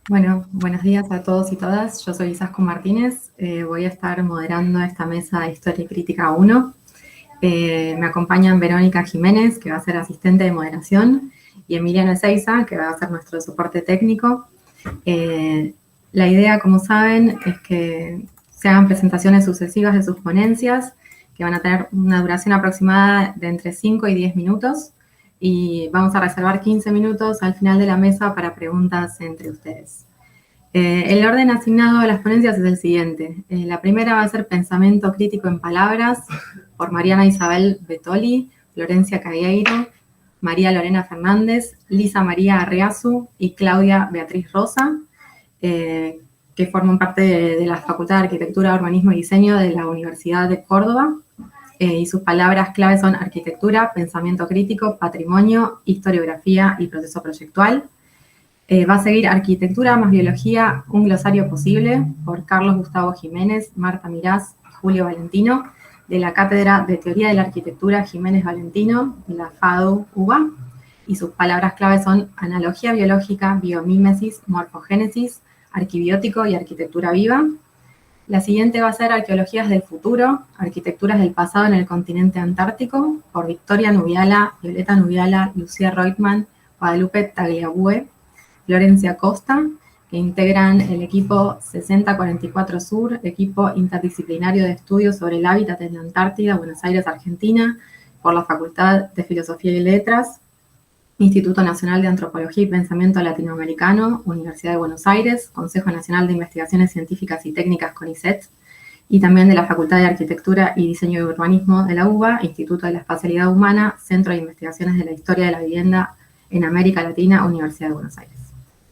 Bueno, buenos días a todos y todas. Yo soy Isasco Martínez. Voy a estar moderando esta mesa de Historia y Crítica 1. Me acompañan Verónica Jiménez, que va a ser asistente de moderación, y Emiliano Ezeiza, que va a ser nuestro soporte técnico. La idea, como saben, es que se hagan presentaciones sucesivas de sus ponencias, que van a tener una duración aproximada de entre 5 y 10 minutos. Y vamos a reservar 15 minutos al final de la mesa para preguntas entre ustedes. El orden asignado a las ponencias es el siguiente. La primera va a ser Pensamiento Crítico en Palabras, por Mariana Isabel Betoli, Florencia Cagueiro, María Lorena Fernández, Lisa María Arriazu y Claudia Beatriz Rosa, que forman parte de la Facultad de Arquitectura, Urbanismo y Diseño de la Universidad de Córdoba. Y sus palabras clave son arquitectura, pensamiento crítico, patrimonio, historiografía y proceso proyectual. Va a seguir Arquitectura más Biología, un glosario posible, por Carlos Gustavo Jiménez, Marta Mirás y Julio Valentino, de la Cátedra de Teoría de la Arquitectura Jiménez Valentino, de la FADU UBA. Y sus palabras clave son analogía biológica, biomímesis, morfogénesis, arquibiótico y arquitectura viva. La siguiente va a ser Arqueologías del futuro, arquitecturas del pasado en el continente antártico, por Victoria Nubiala, Violeta Nubiala, Lucía Reutemann, Guadalupe Tagliabue, Florencia Costa, que integran el equipo 6044 Sur, equipo interdisciplinario de estudios sobre el hábitat en la Antártida, Buenos Aires, Argentina, por la Facultad de Filosofía y Letras, Instituto Nacional de Antropología y Pensamiento Latinoamericano, Universidad de Buenos Aires, Consejo Nacional de Investigaciones Científicas y Técnicas CONICET, y también de la Facultad de Arquitectura y Diseño y Urbanismo de la UBA, Instituto de la Espacialidad Humana, Centro de Investigaciones de la Historia de la Vivienda en América Latina, Universidad de Buenos Aires.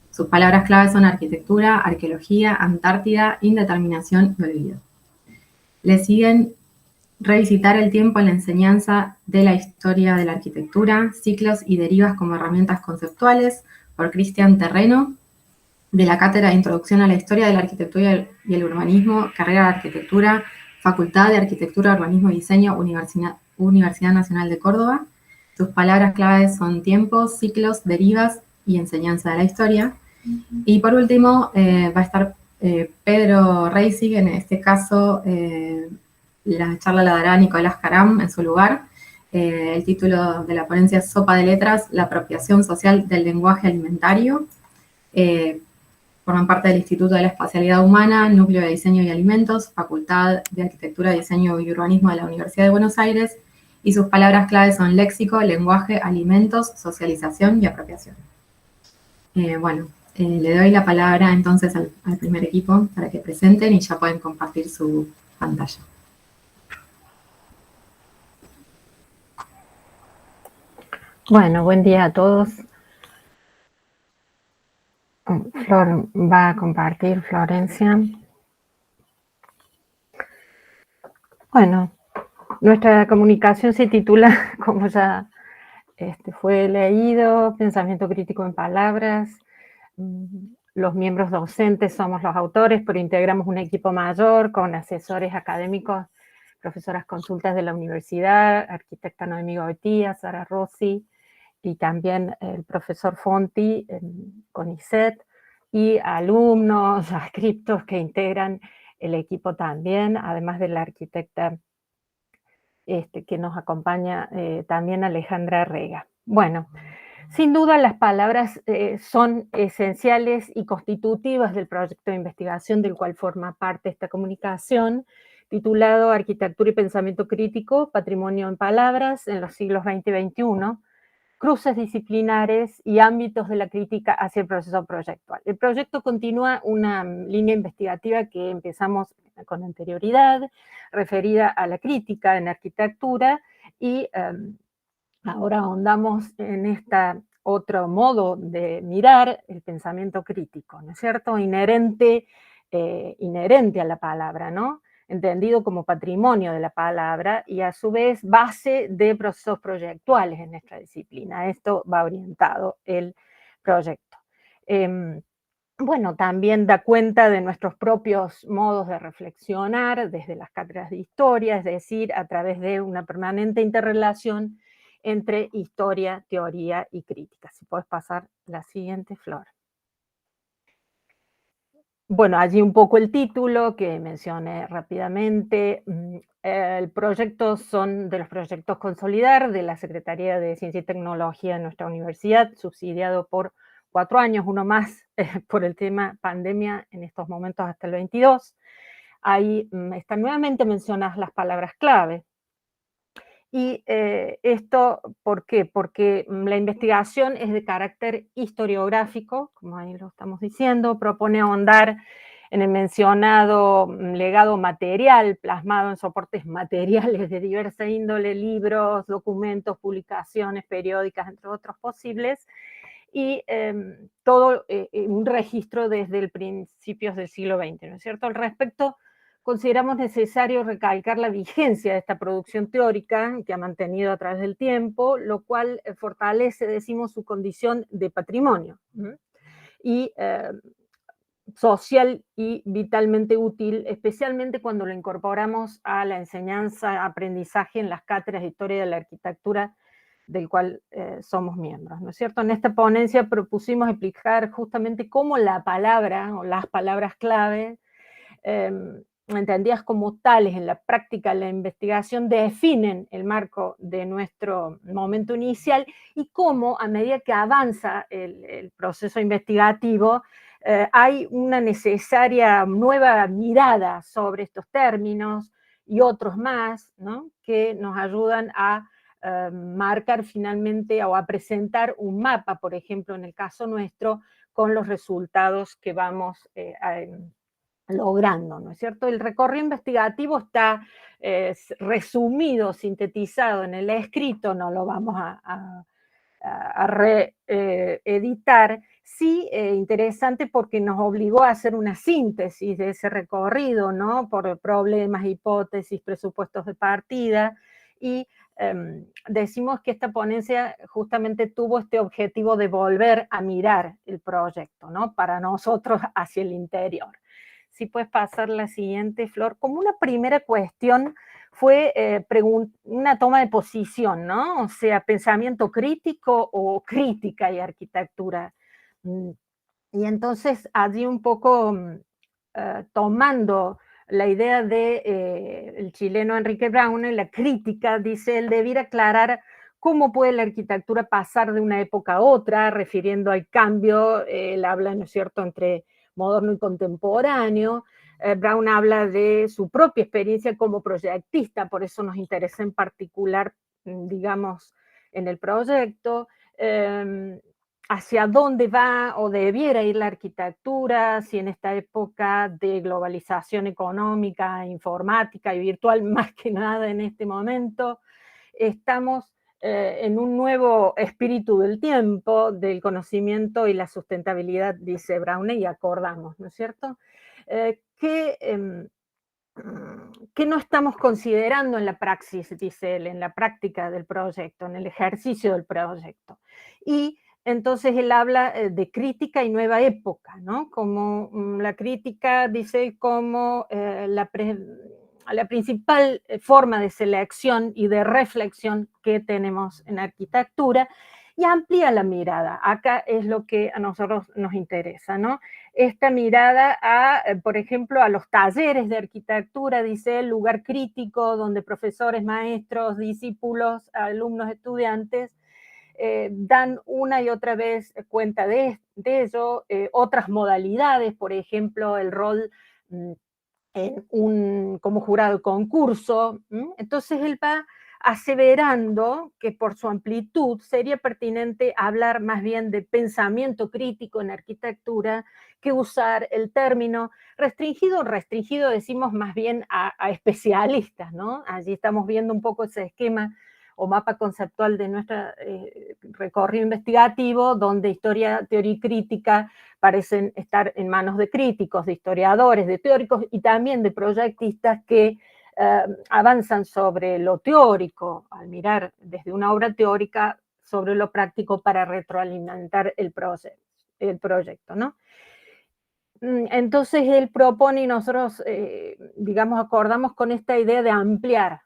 Sus palabras claves son arquitectura, arqueología, Antártida, indeterminación y olvido. Le siguen Revisitar el tiempo en la enseñanza de la historia de la arquitectura, ciclos y derivas como herramientas conceptuales, por Cristian Terreno, de la Cátedra de Introducción a la Historia de la Arquitectura y el Urbanismo, carrera de Arquitectura, Facultad de Arquitectura, Urbanismo y Diseño, Universidad Nacional de Córdoba. Sus palabras claves son tiempo, ciclos, derivas y enseñanza de la historia. Y por último, va a estar Pedro Reisig, en este caso la charla la dará Nicolás Caram en su lugar. El título de la ponencia es Sopa de Letras, la apropiación social del lenguaje alimentario. Forman parte del Instituto de la Espacialidad Humana, Núcleo de Diseño y Alimentos, Facultad de Arquitectura, Diseño y Urbanismo de la Universidad de Buenos Aires, y sus palabras claves son léxico, lenguaje, alimentos, socialización y apropiación. Le doy la palabra entonces al primer equipo para que presenten y ya pueden compartir su pantalla. Bueno, buen día a todos. Flor va a compartir, Florencia. Bueno, nuestra comunicación se titula, como ya fue leído, Pensamiento Crítico en Palabras. Los miembros docentes somos los autores, pero integramos un equipo mayor con asesores académicos, profesoras consultas de la universidad, arquitecta Noemí Goitía, Sara Rossi, y también el profesor Fonti en CONICET, y alumnos, adscriptos que integran el equipo también, además de la arquitecta que nos acompaña también, Alejandra Rega. Bueno, sin duda las palabras son esenciales y constitutivas del proyecto de investigación del cual forma parte esta comunicación, titulado Arquitectura y Pensamiento Crítico, Patrimonio en Palabras en los siglos XX y XXI, cruces disciplinares y ámbitos de la crítica hacia el proceso proyectual. El proyecto continúa una línea investigativa que empezamos con anterioridad, referida a la crítica en arquitectura, y ahora ahondamos en este otro modo de mirar el pensamiento crítico, ¿no es cierto? Inherente a la palabra, ¿no? Entendido como patrimonio de la palabra y a su vez base de procesos proyectuales en nuestra disciplina. Esto va orientado el proyecto. Bueno, también da cuenta de nuestros propios modos de reflexionar desde las cátedras de historia, es decir, a través de una permanente interrelación entre historia, teoría y crítica. Si puedes pasar la siguiente, Flor. Bueno, allí un poco el título que mencioné rápidamente. El proyecto son de los proyectos Consolidar de la Secretaría de Ciencia y Tecnología de nuestra universidad, subsidiado por 4 años, uno más por el tema pandemia en estos momentos hasta el 22. Ahí están nuevamente mencionadas las palabras clave. Y esto, ¿por qué? Porque la investigación es de carácter historiográfico, como ahí lo estamos diciendo, propone ahondar en el mencionado legado material plasmado en soportes materiales de diversa índole, libros, documentos, publicaciones periódicas, entre otros posibles, y todo un registro desde el principios del siglo XX, ¿no es cierto? Al respecto, consideramos necesario recalcar la vigencia de esta producción teórica que ha mantenido a través del tiempo, lo cual fortalece, decimos, su condición de patrimonio y social y vitalmente útil, especialmente cuando lo incorporamos a la enseñanza, aprendizaje en las cátedras de historia de la arquitectura del cual somos miembros, ¿no es cierto? En esta ponencia propusimos explicar justamente cómo la palabra o las palabras clave eh, entendidas como tales en la práctica de la investigación, definen el marco de nuestro momento inicial y cómo a medida que avanza el proceso investigativo, hay una necesaria nueva mirada sobre estos términos y otros más, ¿no? Que nos ayudan a marcar finalmente o a presentar un mapa, por ejemplo, en el caso nuestro, con los resultados que vamos logrando, ¿no es cierto? El recorrido investigativo está resumido, sintetizado en el escrito, no lo vamos a reeditar. Sí, interesante porque nos obligó a hacer una síntesis de ese recorrido, ¿no? Por problemas, hipótesis, presupuestos de partida, y decimos que esta ponencia justamente tuvo este objetivo de volver a mirar el proyecto, ¿no? Para nosotros hacia el interior. Si puedes pasar la siguiente, Flor. Como una primera cuestión fue una toma de posición, ¿no? O sea, pensamiento crítico o crítica y arquitectura. Y entonces allí un poco tomando la idea de el chileno Enrique Braune, la crítica, dice, él debiera aclarar cómo puede la arquitectura pasar de una época a otra, refiriendo al cambio, él habla, ¿no es cierto?, entre moderno y contemporáneo. Braun habla de su propia experiencia como proyectista, por eso nos interesa en particular, digamos, en el proyecto. Hacia dónde va o debiera ir la arquitectura, si en esta época de globalización económica, informática y virtual, más que nada en este momento, estamos en un nuevo espíritu del tiempo, del conocimiento y la sustentabilidad, dice Braune, y acordamos, ¿no es cierto? ¿Qué no estamos considerando en la praxis, dice él, en la práctica del proyecto, en el ejercicio del proyecto? Y entonces él habla de crítica y nueva época, ¿no? Como la crítica, dice, como la principal forma de selección y de reflexión que tenemos en arquitectura, y amplía la mirada. Acá es lo que a nosotros nos interesa, ¿no? Esta mirada a, por ejemplo, a los talleres de arquitectura, dice el lugar crítico donde profesores, maestros, discípulos, alumnos, estudiantes dan una y otra vez cuenta de ello, otras modalidades, por ejemplo, el rol como jurado de concurso. Entonces él va aseverando que por su amplitud sería pertinente hablar más bien de pensamiento crítico en arquitectura que usar el término restringido decimos más bien a especialistas, ¿no? Allí estamos viendo un poco ese esquema o mapa conceptual de nuestro recorrido investigativo, donde historia, teoría y crítica parecen estar en manos de críticos, de historiadores, de teóricos y también de proyectistas que avanzan sobre lo teórico, al mirar desde una obra teórica sobre lo práctico para retroalimentar el proyecto, ¿no? Entonces él propone y nosotros, digamos, acordamos con esta idea de ampliar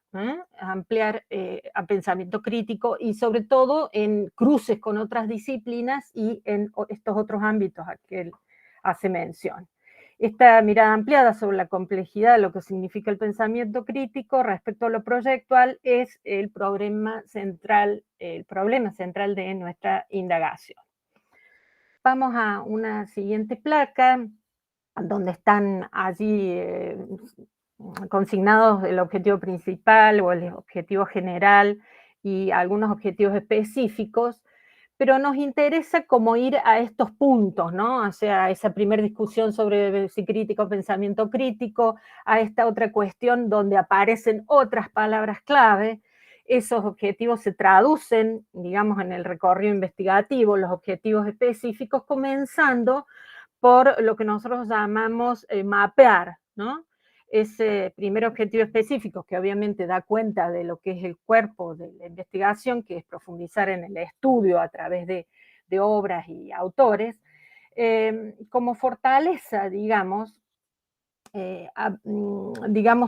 a pensamiento crítico y sobre todo en cruces con otras disciplinas y en estos otros ámbitos a que él hace mención. Esta mirada ampliada sobre la complejidad de lo que significa el pensamiento crítico respecto a lo proyectual es el problema central de nuestra indagación. Vamos a una siguiente placa, donde están allí consignados el objetivo principal o el objetivo general y algunos objetivos específicos, pero nos interesa como ir a estos puntos, ¿no? O sea, esa primera discusión sobre si crítico o pensamiento crítico, a esta otra cuestión donde aparecen otras palabras clave. Esos objetivos se traducen, digamos, en el recorrido investigativo, los objetivos específicos, comenzando por lo que nosotros llamamos mapear, ¿no? Ese primer objetivo específico, que obviamente da cuenta de lo que es el cuerpo de la investigación, que es profundizar en el estudio a través de obras y autores, como fortaleza, digamos,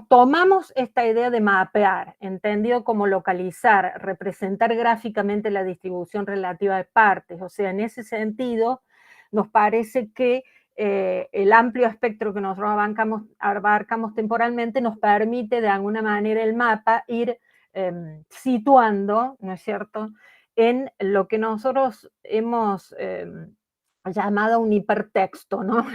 tomamos esta idea de mapear, entendido como localizar, representar gráficamente la distribución relativa de partes. O sea, en ese sentido, nos parece que el amplio espectro que nosotros abarcamos temporalmente nos permite de alguna manera el mapa ir situando, ¿no es cierto?, en lo que nosotros hemos llamado un hipertexto, ¿no?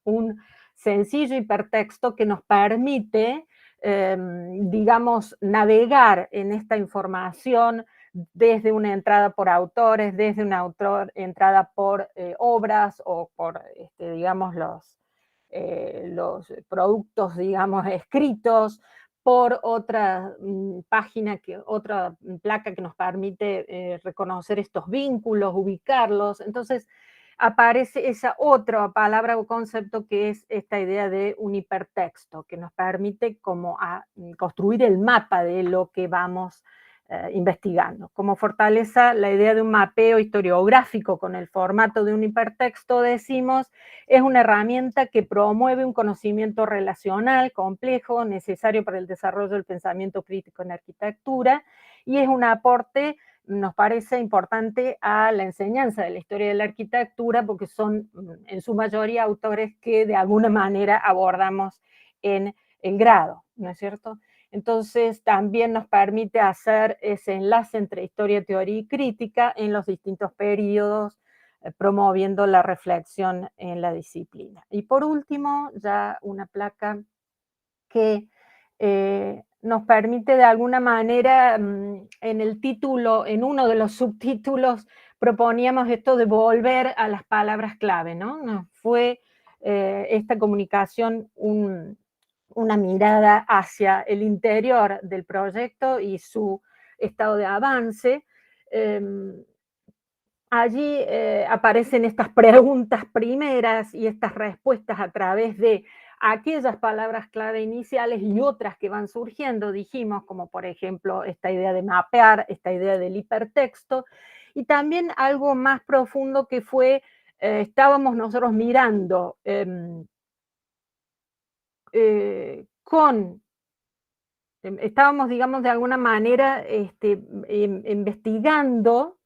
Un sencillo hipertexto que nos permite, digamos, navegar en esta información desde una entrada por autores, desde una entrada por obras o por, digamos, los productos, digamos, escritos, por otra página, otra placa que nos permite reconocer estos vínculos, ubicarlos. Entonces, aparece esa otra palabra o concepto que es esta idea de un hipertexto, que nos permite como construir el mapa de lo que vamos investigando. Como fortaleza, la idea de un mapeo historiográfico con el formato de un hipertexto, decimos, es una herramienta que promueve un conocimiento relacional complejo, necesario para el desarrollo del pensamiento crítico en arquitectura, y es un aporte, nos parece importante, a la enseñanza de la historia de la arquitectura, porque son en su mayoría autores que de alguna manera abordamos en el grado, ¿no es cierto? Entonces también nos permite hacer ese enlace entre historia, teoría y crítica en los distintos periodos, promoviendo la reflexión en la disciplina. Y por último, ya una placa que nos permite de alguna manera, en el título, en uno de los subtítulos, proponíamos esto de volver a las palabras clave, ¿no? Nos fue esta comunicación una mirada hacia el interior del proyecto y su estado de avance. Allí aparecen estas preguntas primeras y estas respuestas a través de aquellas palabras clave iniciales y otras que van surgiendo, dijimos, como por ejemplo esta idea de mapear, esta idea del hipertexto, y también algo más profundo que fue, estábamos nosotros mirando estábamos, digamos, de alguna manera investigando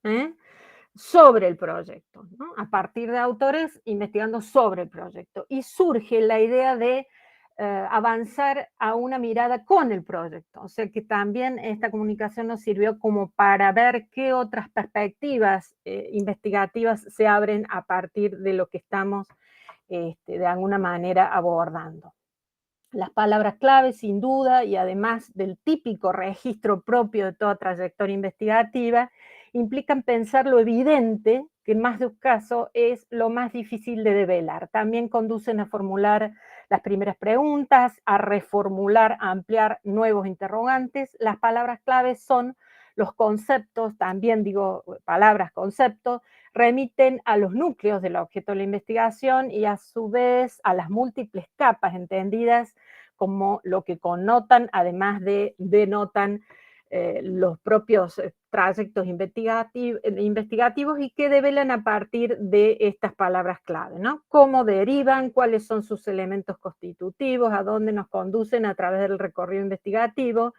sobre el proyecto, ¿no? A partir de autores, investigando sobre el proyecto. Y surge la idea de avanzar a una mirada con el proyecto. O sea que también esta comunicación nos sirvió como para ver qué otras perspectivas investigativas se abren a partir de lo que estamos de alguna manera abordando. Las palabras clave, sin duda, y además del típico registro propio de toda trayectoria investigativa, implican pensar lo evidente, que en más de un caso es lo más difícil de develar. También conducen a formular las primeras preguntas, a reformular, a ampliar nuevos interrogantes. Las palabras claves son los conceptos, también digo palabras, conceptos, remiten a los núcleos del objeto de la investigación y a su vez a las múltiples capas entendidas como lo que connotan, además de denotan los propios trayectos investigativos y que develan a partir de estas palabras clave, ¿no? Cómo derivan, cuáles son sus elementos constitutivos, a dónde nos conducen a través del recorrido investigativo,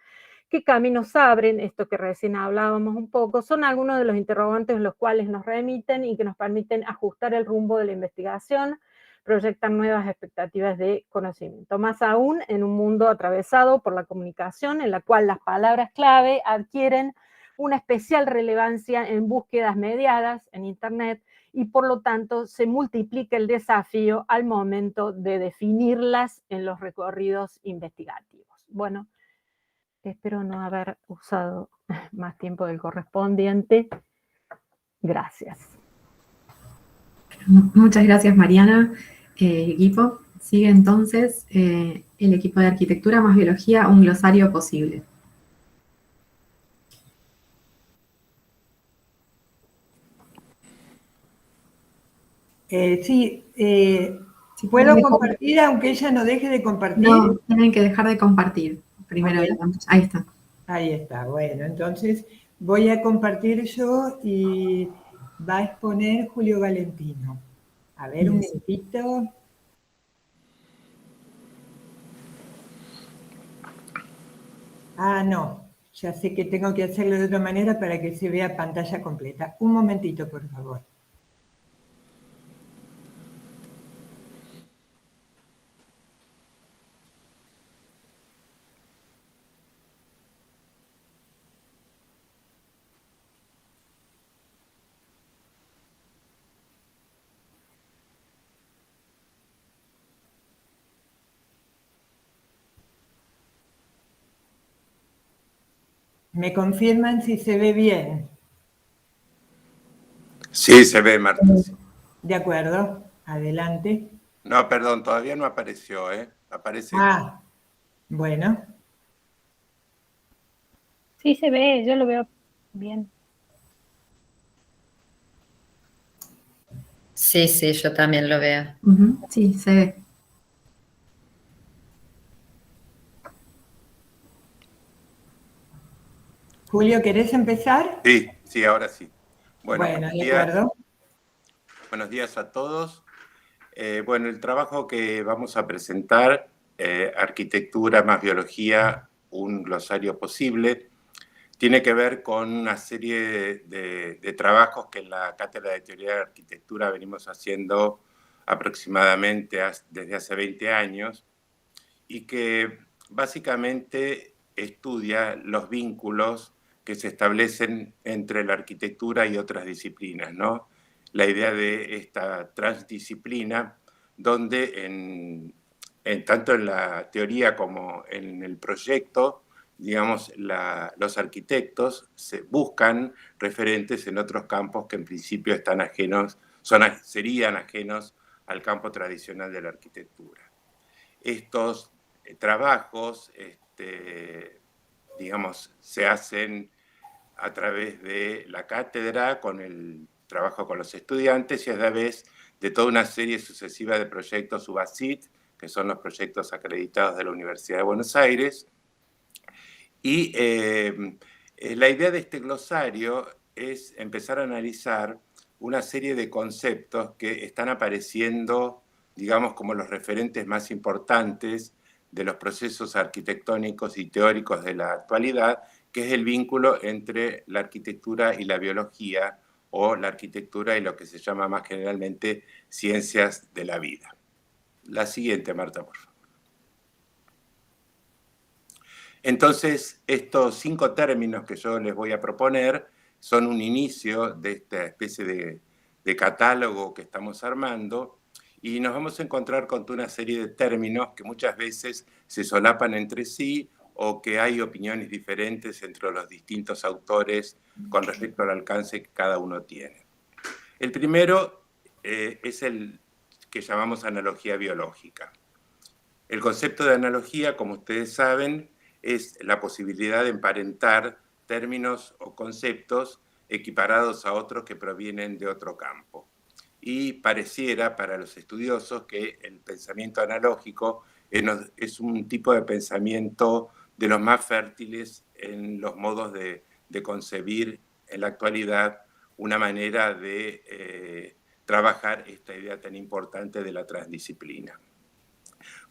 qué caminos abren, esto que recién hablábamos un poco, son algunos de los interrogantes los cuales nos remiten y que nos permiten ajustar el rumbo de la investigación, proyectan nuevas expectativas de conocimiento, más aún en un mundo atravesado por la comunicación, en la cual las palabras clave adquieren una especial relevancia en búsquedas mediadas en Internet, y por lo tanto se multiplica el desafío al momento de definirlas en los recorridos investigativos. Bueno, espero no haber usado más tiempo del correspondiente. Gracias. Muchas gracias, Mariana. Equipo, sigue entonces el equipo de arquitectura más biología, un glosario posible. Sí, ¿puedo compartir aunque ella no deje de compartir? No, tienen que dejar de compartir. Primero la pantalla. Ahí está. Ahí está, bueno, entonces voy a compartir yo y va a exponer Julio Valentino. A ver, un minutito. Ah, no, ya sé que tengo que hacerlo de otra manera para que se vea pantalla completa. Un momentito, por favor. ¿Me confirman si se ve bien? Sí, se ve, Marta. De acuerdo, adelante. No, perdón, todavía no apareció, ¿eh? Aparece. Ah, bueno. Sí se ve, yo lo veo bien. Sí, sí, yo también lo veo. Sí, se ve. Julio, ¿querés empezar? Sí, sí, ahora sí. Bueno, buenos de días. acuerdo. Buenos días a todos. Bueno, el trabajo que vamos a presentar, Arquitectura más Biología, un glosario posible, tiene que ver con una serie de trabajos que en la Cátedra de Teoría de Arquitectura venimos haciendo aproximadamente desde hace 20 años y que básicamente estudia los vínculos que se establecen entre la arquitectura y otras disciplinas, ¿no? La idea de esta transdisciplina, donde tanto en la teoría como en el proyecto, digamos, los arquitectos buscan referentes en otros campos que en principio están serían ajenos al campo tradicional de la arquitectura. Estos trabajos, digamos, se hacen a través de la cátedra, con el trabajo con los estudiantes y a la vez de toda una serie sucesiva de proyectos UBASIT, que son los proyectos acreditados de la Universidad de Buenos Aires. Y la idea de este glosario es empezar a analizar una serie de conceptos que están apareciendo, digamos, como los referentes más importantes de los procesos arquitectónicos y teóricos de la actualidad, que es el vínculo entre la arquitectura y la biología, o la arquitectura y lo que se llama más generalmente ciencias de la vida. La siguiente, Marta, por favor. Entonces, estos 5 términos que yo les voy a proponer son un inicio de esta especie de catálogo que estamos armando, y nos vamos a encontrar con una serie de términos que muchas veces se solapan entre sí o que hay opiniones diferentes entre los distintos autores con respecto al alcance que cada uno tiene. El primero es el que llamamos analogía biológica. El concepto de analogía, como ustedes saben, es la posibilidad de emparentar términos o conceptos equiparados a otros que provienen de otro campo. Y pareciera para los estudiosos que el pensamiento analógico es un tipo de pensamiento de los más fértiles en los modos de concebir en la actualidad una manera de trabajar esta idea tan importante de la transdisciplina.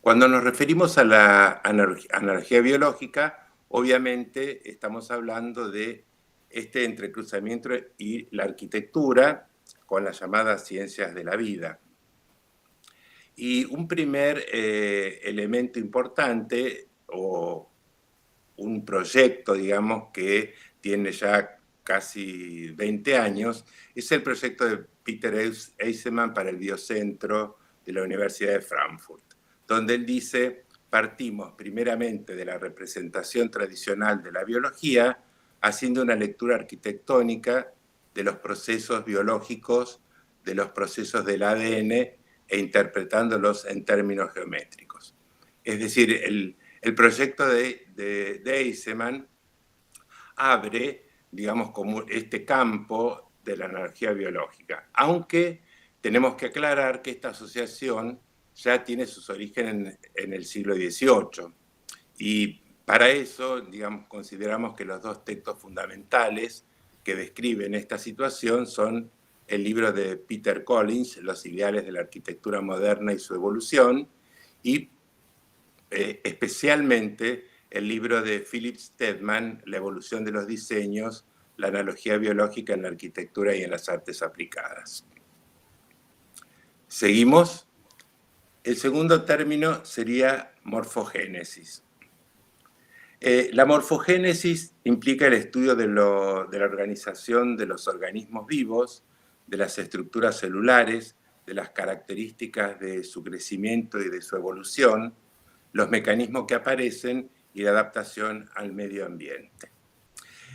Cuando nos referimos a la analogía biológica, obviamente estamos hablando de este entrecruzamiento y la arquitectura con las llamadas ciencias de la vida. Y un primer elemento importante, o un proyecto, digamos, que tiene ya casi 20 años, es el proyecto de Peter Eisenman para el Biocentro de la Universidad de Frankfurt, donde él dice: partimos primeramente de la representación tradicional de la biología, haciendo una lectura arquitectónica de los procesos biológicos, de los procesos del ADN, e interpretándolos en términos geométricos. Es decir, el proyecto de Eisenman abre, digamos, como este campo de la analogía biológica, aunque tenemos que aclarar que esta asociación ya tiene sus orígenes en el siglo XVIII, y para eso, digamos, consideramos que los dos textos fundamentales que describen esta situación son el libro de Peter Collins, Los ideales de la arquitectura moderna y su evolución, y especialmente el libro de Philip Stedman, La evolución de los diseños, la analogía biológica en la arquitectura y en las artes aplicadas. Seguimos. El segundo término sería morfogénesis. La morfogénesis implica el estudio de la organización de los organismos vivos, de las estructuras celulares, de las características de su crecimiento y de su evolución, los mecanismos que aparecen y la adaptación al medio ambiente.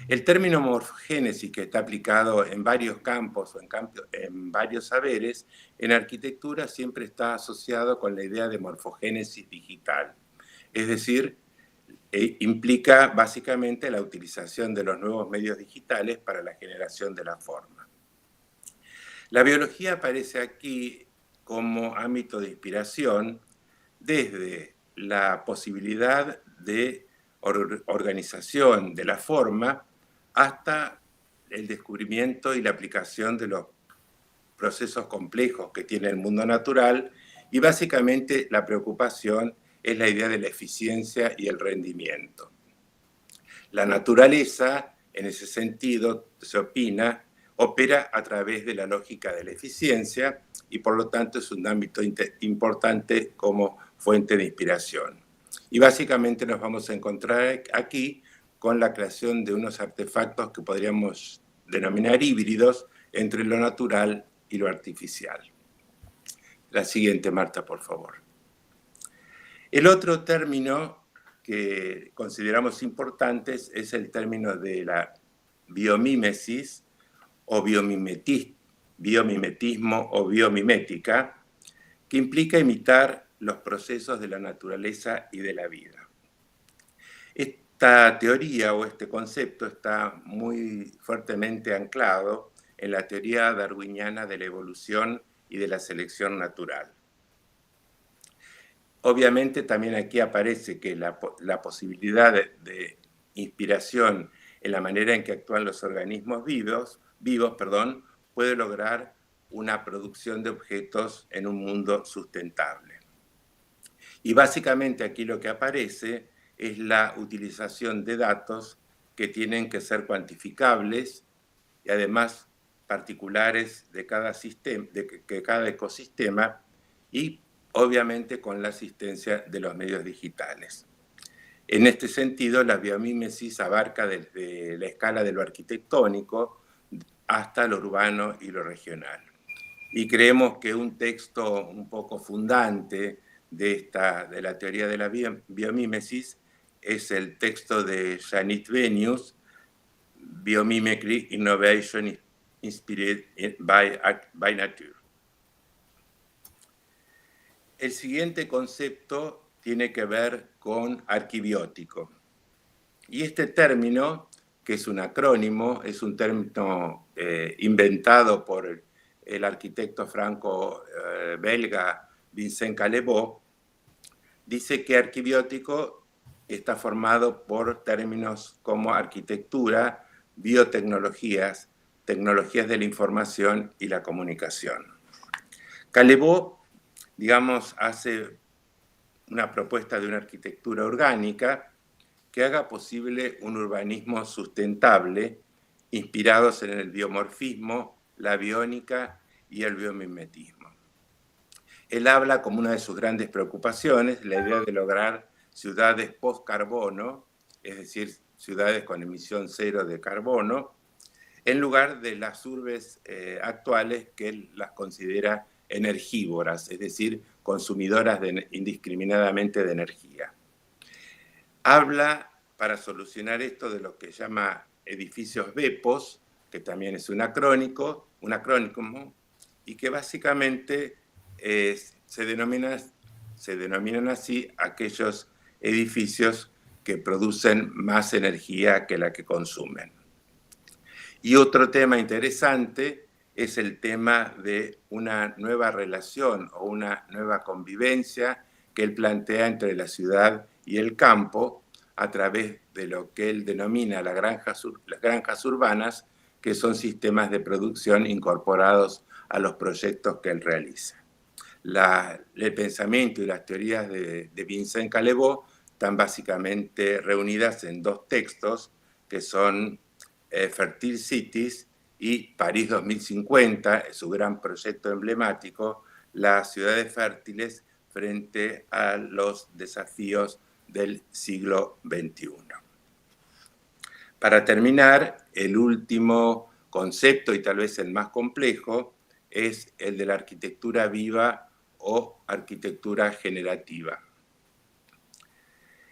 El término morfogénesis, que está aplicado en varios campos o en varios saberes, en arquitectura siempre está asociado con la idea de morfogénesis digital, es decir, implica básicamente la utilización de los nuevos medios digitales para la generación de la forma. La biología aparece aquí como ámbito de inspiración desde la posibilidad de organización de la forma hasta el descubrimiento y la aplicación de los procesos complejos que tiene el mundo natural, y básicamente la preocupación es la idea de la eficiencia y el rendimiento. La naturaleza, en ese sentido, se opera a través de la lógica de la eficiencia, y por lo tanto es un ámbito importante como fuente de inspiración. Y básicamente nos vamos a encontrar aquí con la creación de unos artefactos que podríamos denominar híbridos entre lo natural y lo artificial. La siguiente, Marta, por favor. El otro término que consideramos importante es el término de la biomímesis o biomimetismo o biomimética, que implica imitar los procesos de la naturaleza y de la vida. Esta teoría o este concepto está muy fuertemente anclado en la teoría darwiniana de la evolución y de la selección natural. Obviamente también aquí aparece que la posibilidad de inspiración en la manera en que actúan los organismos vivos, puede lograr una producción de objetos en un mundo sustentable. Y básicamente aquí lo que aparece es la utilización de datos que tienen que ser cuantificables y además particulares de cada ecosistema, y obviamente con la asistencia de los medios digitales. En este sentido, la biomímesis abarca desde la escala de lo arquitectónico hasta lo urbano y lo regional. Y creemos que un texto un poco fundante de la teoría de la biomímesis es el texto de Janit Benius, Biomimicry Innovation Inspired by Nature. El siguiente concepto tiene que ver con arquibiótico. Y este término, que es un acrónimo, es un término inventado por el arquitecto franco-belga Vincent Callebaut, dice que arquibiótico está formado por términos como arquitectura, biotecnologías, tecnologías de la información y la comunicación. Callebaut, digamos, hace una propuesta de una arquitectura orgánica que haga posible un urbanismo sustentable inspirados en el biomorfismo, la biónica y el biomimetismo. Él habla como una de sus grandes preocupaciones la idea de lograr ciudades post-carbono, es decir, ciudades con emisión cero de carbono, en lugar de las urbes actuales que él las considera energívoras, es decir, consumidoras indiscriminadamente de energía. Habla, para solucionar esto, de lo que llama edificios BEPOS, que también es un acrónimo, y que básicamente se denominan así aquellos edificios que producen más energía que la que consumen. Y otro tema interesante es el tema de una nueva relación o una nueva convivencia que él plantea entre la ciudad y el campo a través de lo que él denomina las granjas urbanas, que son sistemas de producción incorporados a los proyectos que él realiza. El pensamiento y las teorías de Vincent Callebaut están básicamente reunidas en dos textos que son Fertile Cities y París 2050, su gran proyecto emblemático, las ciudades fértiles frente a los desafíos del siglo XXI. Para terminar, el último concepto, y tal vez el más complejo, es el de la arquitectura viva o arquitectura generativa.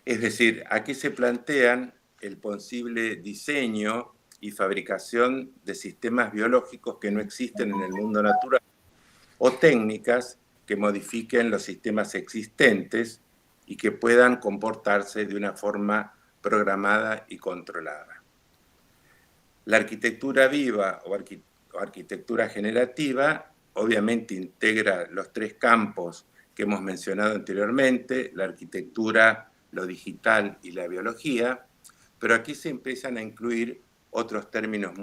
Es decir, aquí se plantean el posible diseño y fabricación de sistemas biológicos que no existen en el mundo natural o técnicas que modifiquen los sistemas existentes y que puedan comportarse de una forma programada y controlada. La arquitectura viva o arquitectura generativa obviamente integra los tres campos que hemos mencionado anteriormente, la arquitectura, lo digital y la biología, pero aquí se empiezan a incluir otros términos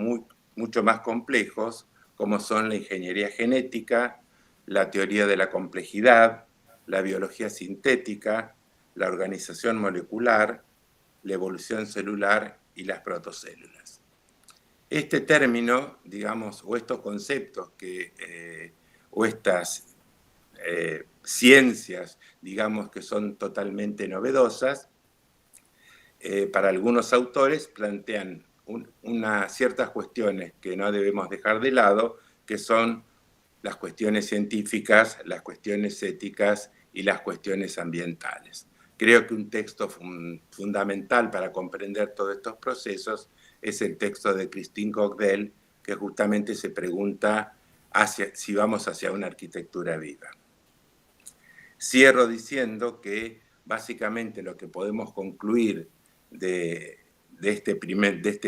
mucho más complejos, como son la ingeniería genética, la teoría de la complejidad, la biología sintética, la organización molecular, la evolución celular y las protocélulas. Este término, digamos, o estos conceptos o estas ciencias, digamos, que son totalmente novedosas, para algunos autores plantean ciertas cuestiones que no debemos dejar de lado, que son las cuestiones científicas, las cuestiones éticas y las cuestiones ambientales. Creo que un texto fundamental para comprender todos estos procesos es el texto de Christine Cogdell, que justamente se pregunta si vamos hacia una arquitectura viva. Cierro diciendo que básicamente lo que podemos concluir de este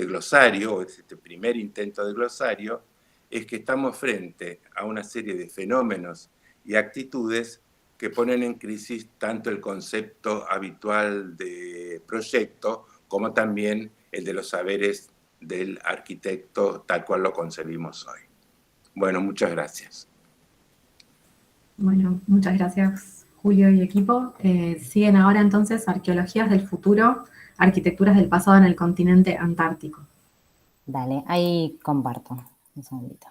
glosario, o de este primer intento de glosario, es que estamos frente a una serie de fenómenos y actitudes que ponen en crisis tanto el concepto habitual de proyecto como también el de los saberes del arquitecto tal cual lo concebimos hoy. Bueno, muchas gracias. Bueno, muchas gracias, Julio y equipo. Siguen ahora entonces Arqueologías del futuro, arquitecturas del pasado en el continente antártico. Dale, ahí comparto. Un segundito.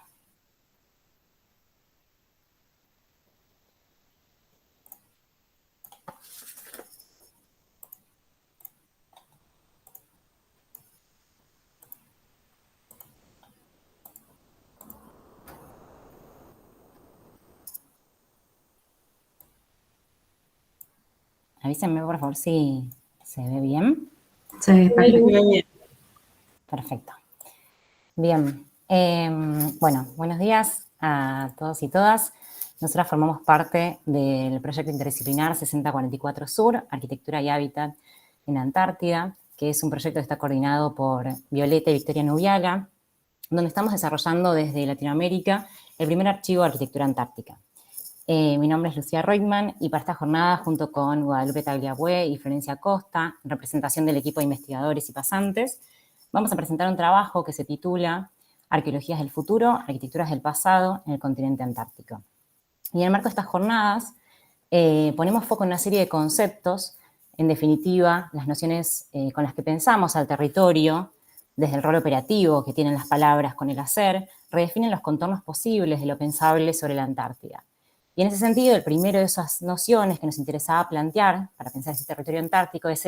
Avísenme, por favor, si se ve bien. Sí, Bien. Perfecto. Bien. Bueno, buenos días a todos y todas. Nosotras formamos parte del proyecto interdisciplinar 6044 Sur, Arquitectura y Hábitat en Antártida, que es un proyecto que está coordinado por Violeta y Victoria Nubiaga, donde estamos desarrollando desde Latinoamérica el primer archivo de arquitectura antártica. Mi nombre es Lucía Reutemann y para esta jornada, junto con Guadalupe Tagliabue y Florencia Costa, en representación del equipo de investigadores y pasantes, vamos a presentar un trabajo que se titula Arqueologías del futuro, arquitecturas del pasado en el continente antártico. Y en el marco de estas jornadas ponemos foco en una serie de conceptos, en definitiva, las nociones con las que pensamos al territorio, desde el rol operativo que tienen las palabras con el hacer, redefinen los contornos posibles de lo pensable sobre la Antártida. Y en ese sentido, el primero de esas nociones que nos interesaba plantear para pensar este territorio antártico es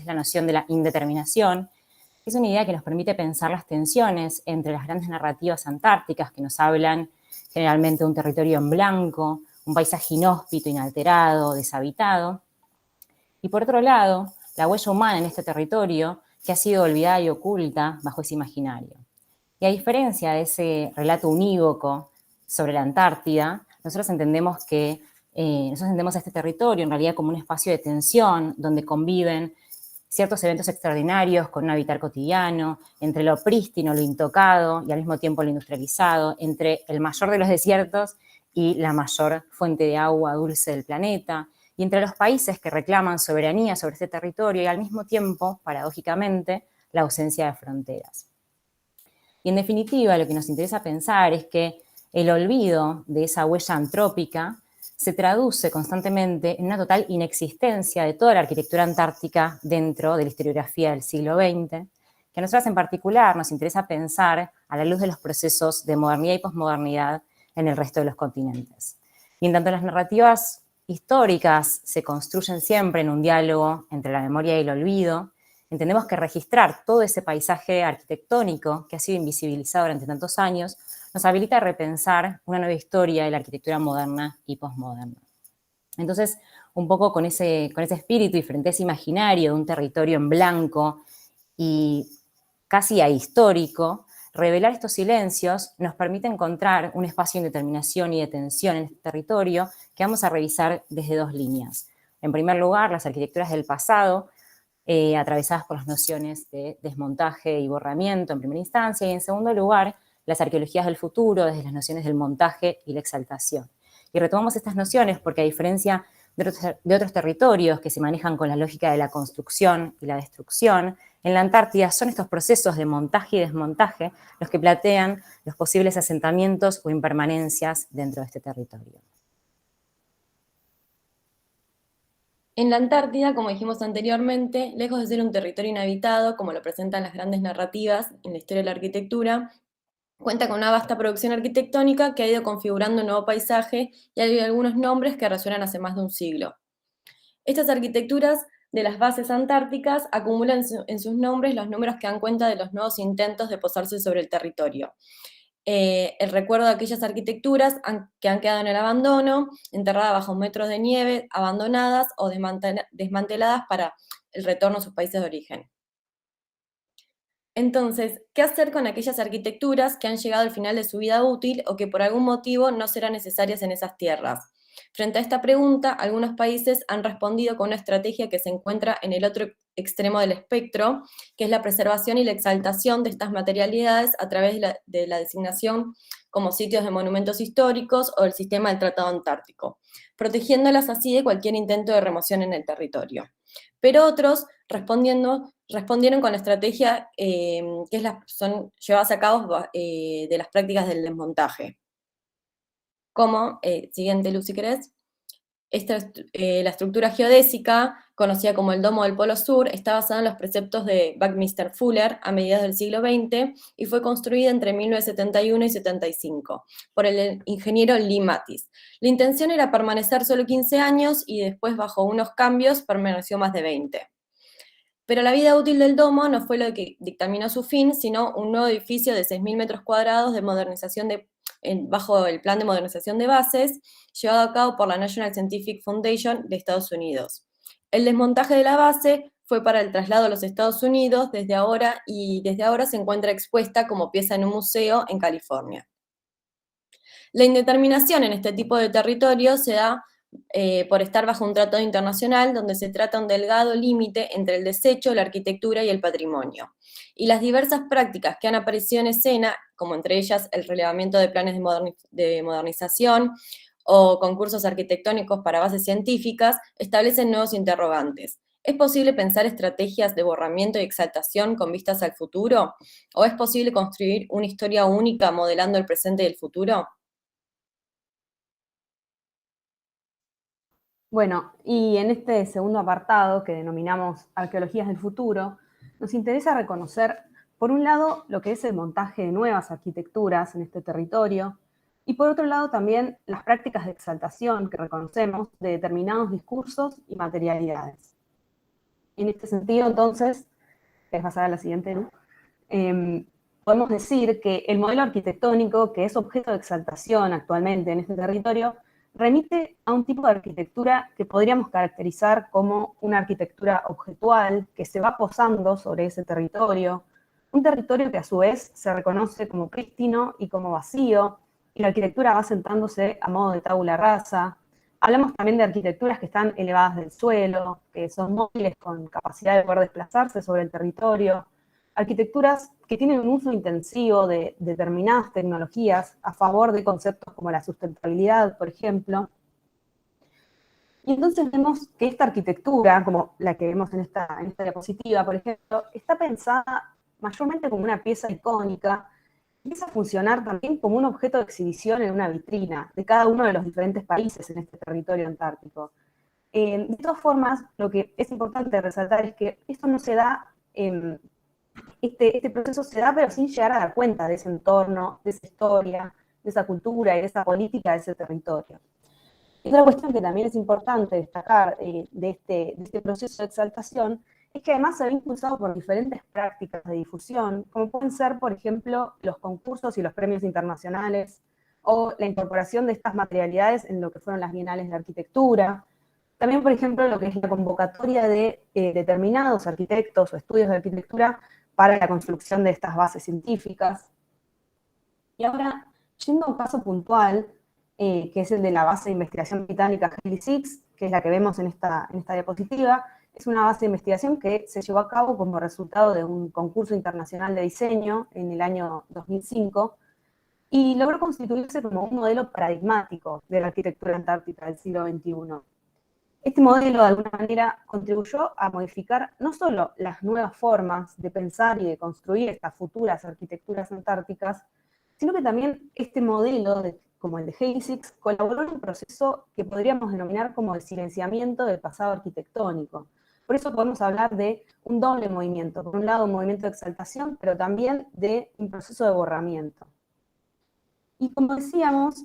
la noción de la indeterminación, que es una idea que nos permite pensar las tensiones entre las grandes narrativas antárticas que nos hablan generalmente de un territorio en blanco, un paisaje inhóspito, inalterado, deshabitado, y por otro lado, la huella humana en este territorio que ha sido olvidada y oculta bajo ese imaginario. Y a diferencia de ese relato unívoco sobre la Antártida, nosotros entendemos a este territorio en realidad como un espacio de tensión donde conviven ciertos eventos extraordinarios con un habitar cotidiano, entre lo prístino, lo intocado y al mismo tiempo lo industrializado, entre el mayor de los desiertos y la mayor fuente de agua dulce del planeta, y entre los países que reclaman soberanía sobre este territorio y al mismo tiempo, paradójicamente, la ausencia de fronteras. Y en definitiva, lo que nos interesa pensar es que el olvido de esa huella antrópica se traduce constantemente en una total inexistencia de toda la arquitectura antártica dentro de la historiografía del siglo XX, que a nosotras en particular nos interesa pensar a la luz de los procesos de modernidad y posmodernidad en el resto de los continentes. Y en tanto las narrativas históricas se construyen siempre en un diálogo entre la memoria y el olvido, entendemos que registrar todo ese paisaje arquitectónico que ha sido invisibilizado durante tantos años nos habilita a repensar una nueva historia de la arquitectura moderna y posmoderna. Entonces, un poco con ese espíritu y frente a ese imaginario de un territorio en blanco y casi ahistórico, revelar estos silencios nos permite encontrar un espacio de indeterminación y de tensión en este territorio que vamos a revisar desde dos líneas. En primer lugar, las arquitecturas del pasado, atravesadas por las nociones de desmontaje y borramiento en primera instancia, y en segundo lugar, las arqueologías del futuro desde las nociones del montaje y la exaltación. Y retomamos estas nociones porque a diferencia de otros territorios que se manejan con la lógica de la construcción y la destrucción, en la Antártida son estos procesos de montaje y desmontaje los que plantean los posibles asentamientos o impermanencias dentro de este territorio. En la Antártida, como dijimos anteriormente, lejos de ser un territorio inhabitado, como lo presentan las grandes narrativas en la historia de la arquitectura, cuenta con una vasta producción arquitectónica que ha ido configurando un nuevo paisaje y hay algunos nombres que resuenan hace más de un siglo. Estas arquitecturas de las bases antárticas acumulan en sus nombres los números que dan cuenta de los nuevos intentos de posarse sobre el territorio. El recuerdo de aquellas arquitecturas que han quedado en el abandono, enterradas bajo metros de nieve, abandonadas o desmanteladas para el retorno a sus países de origen. Entonces, ¿qué hacer con aquellas arquitecturas que han llegado al final de su vida útil o que por algún motivo no serán necesarias en esas tierras? Frente a esta pregunta, algunos países han respondido con una estrategia que se encuentra en el otro extremo del espectro, que es la preservación y la exaltación de estas materialidades a través de la designación como sitios de monumentos históricos o el sistema del Tratado Antártico, protegiéndolas así de cualquier intento de remoción en el territorio. Pero otros respondieron con la estrategia son llevadas a cabo de las prácticas del desmontaje. Como, siguiente Luz, si querés, la estructura geodésica, conocida como el Domo del Polo Sur, está basada en los preceptos de Buckminster Fuller a mediados del siglo XX y fue construida entre 1971 y 75 por el ingeniero Lee Mattis. La intención era permanecer solo 15 años y después, bajo unos cambios, permaneció más de 20. Pero la vida útil del domo no fue lo que dictaminó su fin, sino un nuevo edificio de 6.000 metros cuadrados de modernización bajo el plan de modernización de bases, llevado a cabo por la National Scientific Foundation de Estados Unidos. El desmontaje de la base fue para el traslado a los Estados Unidos desde ahora se encuentra expuesta como pieza en un museo en California. La indeterminación en este tipo de territorio se da por estar bajo un tratado internacional donde se trata un delgado límite entre el desecho, la arquitectura y el patrimonio. Y las diversas prácticas que han aparecido en escena, como entre ellas el relevamiento de planes de modernización o concursos arquitectónicos para bases científicas, establecen nuevos interrogantes. ¿Es posible pensar estrategias de borramiento y exaltación con vistas al futuro? ¿O es posible construir una historia única modelando el presente y el futuro? Bueno, y en este segundo apartado que denominamos Arqueologías del Futuro, nos interesa reconocer, por un lado, lo que es el montaje de nuevas arquitecturas en este territorio, Y por otro lado también las prácticas de exaltación que reconocemos de determinados discursos y materialidades. En este sentido, entonces, es pasar a la siguiente, ¿no? Podemos decir que el modelo arquitectónico que es objeto de exaltación actualmente en este territorio remite a un tipo de arquitectura que podríamos caracterizar como una arquitectura objetual que se va posando sobre ese territorio, un territorio que a su vez se reconoce como prístino y como vacío, y la arquitectura va sentándose a modo de tabula rasa. Hablamos también de arquitecturas que están elevadas del suelo, que son móviles con capacidad de poder desplazarse sobre el territorio, arquitecturas que tienen un uso intensivo de determinadas tecnologías a favor de conceptos como la sustentabilidad, por ejemplo. Y entonces vemos que esta arquitectura, como la que vemos en esta diapositiva, por ejemplo, está pensada mayormente como una pieza icónica, empieza a funcionar también como un objeto de exhibición en una vitrina de cada uno de los diferentes países en este territorio antártico. De todas formas, lo que es importante resaltar es que esto no se da, este proceso se da pero sin llegar a dar cuenta de ese entorno, de esa historia, de esa cultura y de esa política de ese territorio. Y otra cuestión que también es importante destacar de este proceso de exaltación es que además se ve impulsado por diferentes prácticas de difusión, como pueden ser, por ejemplo, los concursos y los premios internacionales, o la incorporación de estas materialidades en lo que fueron las bienales de arquitectura. También, por ejemplo, lo que es la convocatoria de determinados arquitectos o estudios de arquitectura para la construcción de estas bases científicas. Y ahora, yendo a un caso puntual, que es el de la base de investigación británica Haley Six, que es la que vemos en esta diapositiva. Es una base de investigación que se llevó a cabo como resultado de un concurso internacional de diseño en el año 2005 y logró constituirse como un modelo paradigmático de la arquitectura antártica del siglo XXI. Este modelo, de alguna manera, contribuyó a modificar no solo las nuevas formas de pensar y de construir estas futuras arquitecturas antárticas, sino que también este modelo, como el de Haley Six, colaboró en un proceso que podríamos denominar como el silenciamiento del pasado arquitectónico. Por eso podemos hablar de un doble movimiento. Por un lado, un movimiento de exaltación, pero también de un proceso de borramiento. Y como decíamos,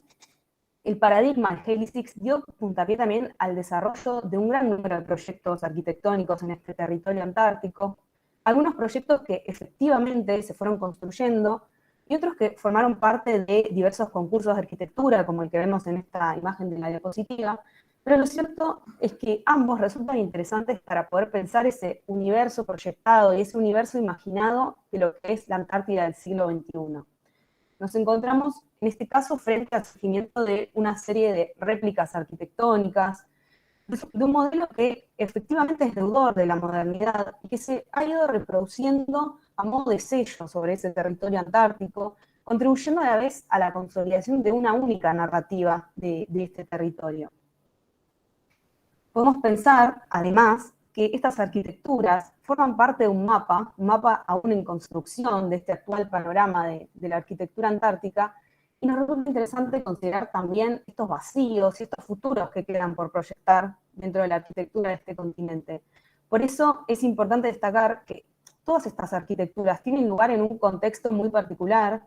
el paradigma de Haley Six dio puntapié también al desarrollo de un gran número de proyectos arquitectónicos en este territorio antártico, algunos proyectos que efectivamente se fueron construyendo y otros que formaron parte de diversos concursos de arquitectura, como el que vemos en esta imagen de la diapositiva, pero lo cierto es que ambos resultan interesantes para poder pensar ese universo proyectado y ese universo imaginado de lo que es la Antártida del siglo XXI. Nos encontramos, en este caso, frente al surgimiento de una serie de réplicas arquitectónicas, de un modelo que efectivamente es deudor de la modernidad y que se ha ido reproduciendo a modo de sello sobre ese territorio antártico, contribuyendo a la vez a la consolidación de una única narrativa de este territorio. Podemos pensar, además, que estas arquitecturas forman parte de un mapa aún en construcción de este actual panorama de la arquitectura antártica, y nos resulta interesante considerar también estos vacíos y estos futuros que quedan por proyectar dentro de la arquitectura de este continente. Por eso es importante destacar que todas estas arquitecturas tienen lugar en un contexto muy particular,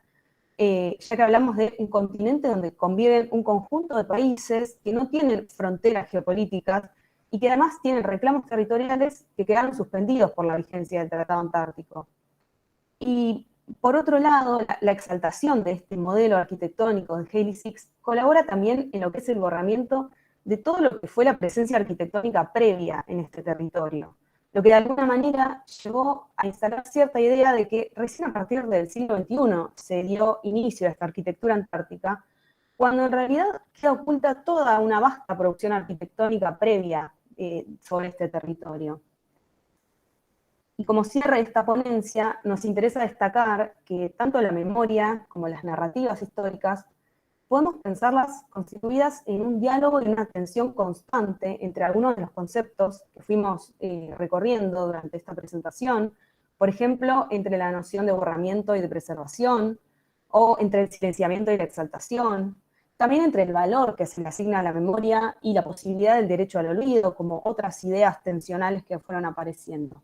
ya que hablamos de un continente donde conviven un conjunto de países que no tienen fronteras geopolíticas y que además tienen reclamos territoriales que quedaron suspendidos por la vigencia del Tratado Antártico. Y por otro lado, la exaltación de este modelo arquitectónico de Haley Six colabora también en lo que es el borramiento de todo lo que fue la presencia arquitectónica previa en este territorio, lo que de alguna manera llevó a instalar cierta idea de que recién a partir del siglo XXI se dio inicio a esta arquitectura antártica, cuando en realidad queda oculta toda una vasta producción arquitectónica previa sobre este territorio. Y como cierre de esta ponencia, nos interesa destacar que tanto la memoria como las narrativas históricas podemos pensarlas constituidas en un diálogo y una tensión constante entre algunos de los conceptos que fuimos recorriendo durante esta presentación, por ejemplo, entre la noción de borramiento y de preservación, o entre el silenciamiento y la exaltación, también entre el valor que se le asigna a la memoria y la posibilidad del derecho al olvido, como otras ideas tensionales que fueron apareciendo.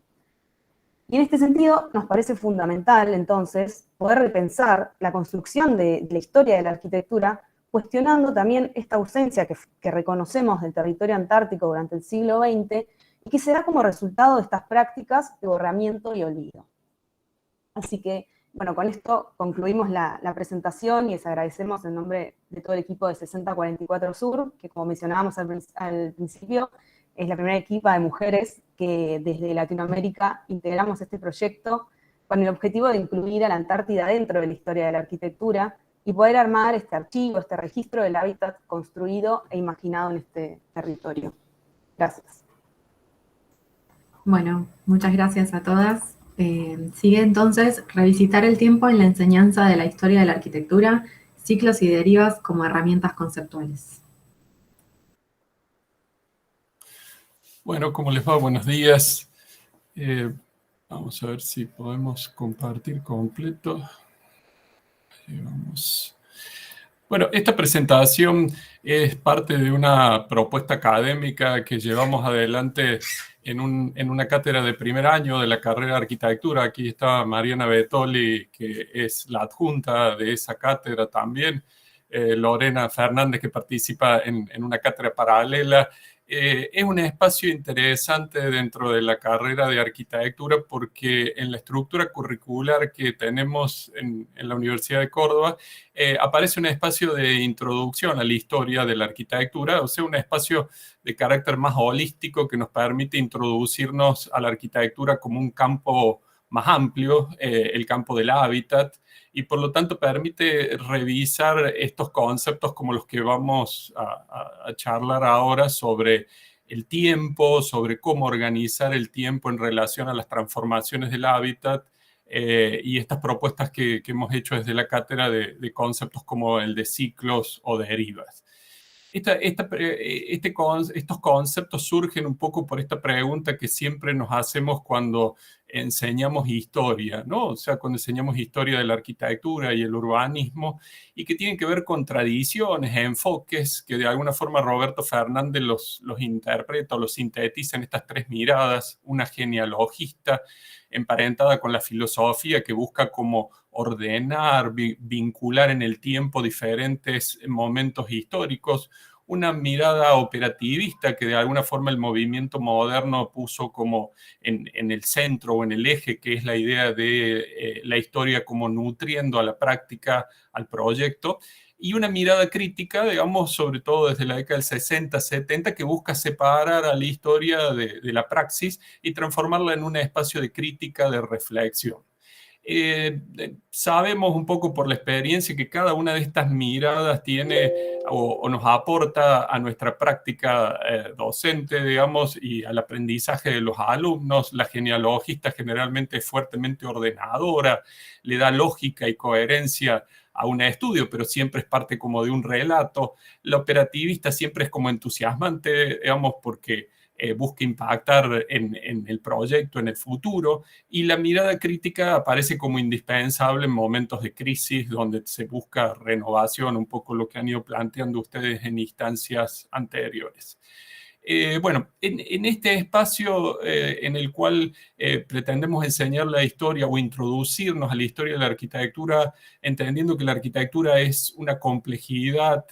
Y en este sentido, nos parece fundamental, entonces, poder repensar la construcción de la historia de la arquitectura cuestionando también esta ausencia que reconocemos del territorio antártico durante el siglo XX y que se da como resultado de estas prácticas de borramiento y olvido. Así que, bueno, con esto concluimos la presentación y les agradecemos en nombre de todo el equipo de 6044 Sur, que como mencionábamos al principio, es la primera equipa de mujeres que desde Latinoamérica integramos este proyecto con el objetivo de incluir a la Antártida dentro de la historia de la arquitectura y poder armar este archivo, este registro del hábitat construido e imaginado en este territorio. Gracias. Bueno, muchas gracias a todas. Sigue entonces revisitar el tiempo en la enseñanza de la historia de la arquitectura, ciclos y derivas como herramientas conceptuales. Bueno, ¿cómo les va? Buenos días. Vamos a ver si podemos compartir completo. Ahí vamos. Bueno, esta presentación es parte de una propuesta académica que llevamos adelante en una cátedra de primer año de la carrera de arquitectura. Aquí está Mariana Betoli, que es la adjunta de esa cátedra también. Lorena Fernández, que participa en una cátedra paralela. Es un espacio interesante dentro de la carrera de arquitectura porque en la estructura curricular que tenemos en la Universidad de Córdoba aparece un espacio de introducción a la historia de la arquitectura, o sea, un espacio de carácter más holístico que nos permite introducirnos a la arquitectura como un campo más amplio, el campo del hábitat, y por lo tanto permite revisar estos conceptos como los que vamos a charlar ahora sobre el tiempo, sobre cómo organizar el tiempo en relación a las transformaciones del hábitat y estas propuestas que hemos hecho desde la cátedra de conceptos como el de ciclos o derivas. Estos conceptos surgen un poco por esta pregunta que siempre nos hacemos cuando enseñamos historia, ¿no? O sea, cuando enseñamos historia de la arquitectura y el urbanismo, y que tienen que ver con tradiciones, enfoques, que de alguna forma Roberto Fernández los interpreta o los sintetiza en estas tres miradas: una genealogista emparentada con la filosofía que busca como ordenar, vincular en el tiempo diferentes momentos históricos, una mirada operativista que de alguna forma el movimiento moderno puso como en el centro o en el eje, que es la idea de la historia como nutriendo a la práctica, al proyecto, y una mirada crítica, digamos, sobre todo desde la década del 60, 70, que busca separar a la historia de la praxis y transformarla en un espacio de crítica, de reflexión. Sabemos un poco por la experiencia que cada una de estas miradas tiene o nos aporta a nuestra práctica docente, digamos, y al aprendizaje de los alumnos. La genealogista generalmente es fuertemente ordenadora, le da lógica y coherencia a un estudio, pero siempre es parte como de un relato. La operativista siempre es como entusiasmante, digamos, porque busca impactar en el proyecto, en el futuro, y la mirada crítica aparece como indispensable en momentos de crisis donde se busca renovación, un poco lo que han ido planteando ustedes en instancias anteriores. Bueno, en este espacio en el cual pretendemos enseñar la historia o introducirnos a la historia de la arquitectura, entendiendo que la arquitectura es una complejidad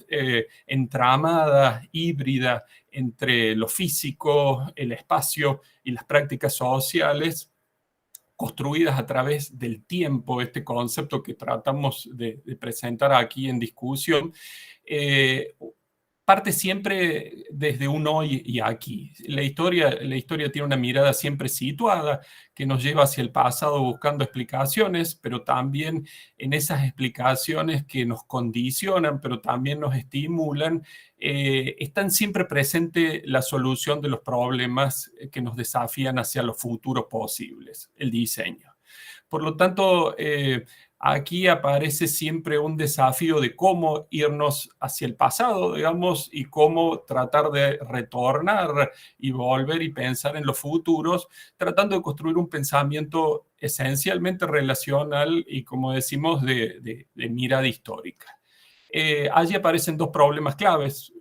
entramada, híbrida, entre lo físico, el espacio y las prácticas sociales, construidas a través del tiempo, este concepto que tratamos de presentar aquí en discusión, parte siempre desde un hoy y aquí. La historia tiene una mirada siempre situada que nos lleva hacia el pasado buscando explicaciones, pero también en esas explicaciones que nos condicionan, pero también nos estimulan, están siempre presente la solución de los problemas que nos desafían hacia los futuros posibles, el diseño. Por lo tanto, aquí aparece siempre un desafío de cómo irnos hacia el pasado, digamos, y cómo tratar de retornar y volver y pensar en los futuros, tratando de construir un pensamiento esencialmente relacional y, como decimos, de mirada histórica. Allí aparecen dos problemas claves,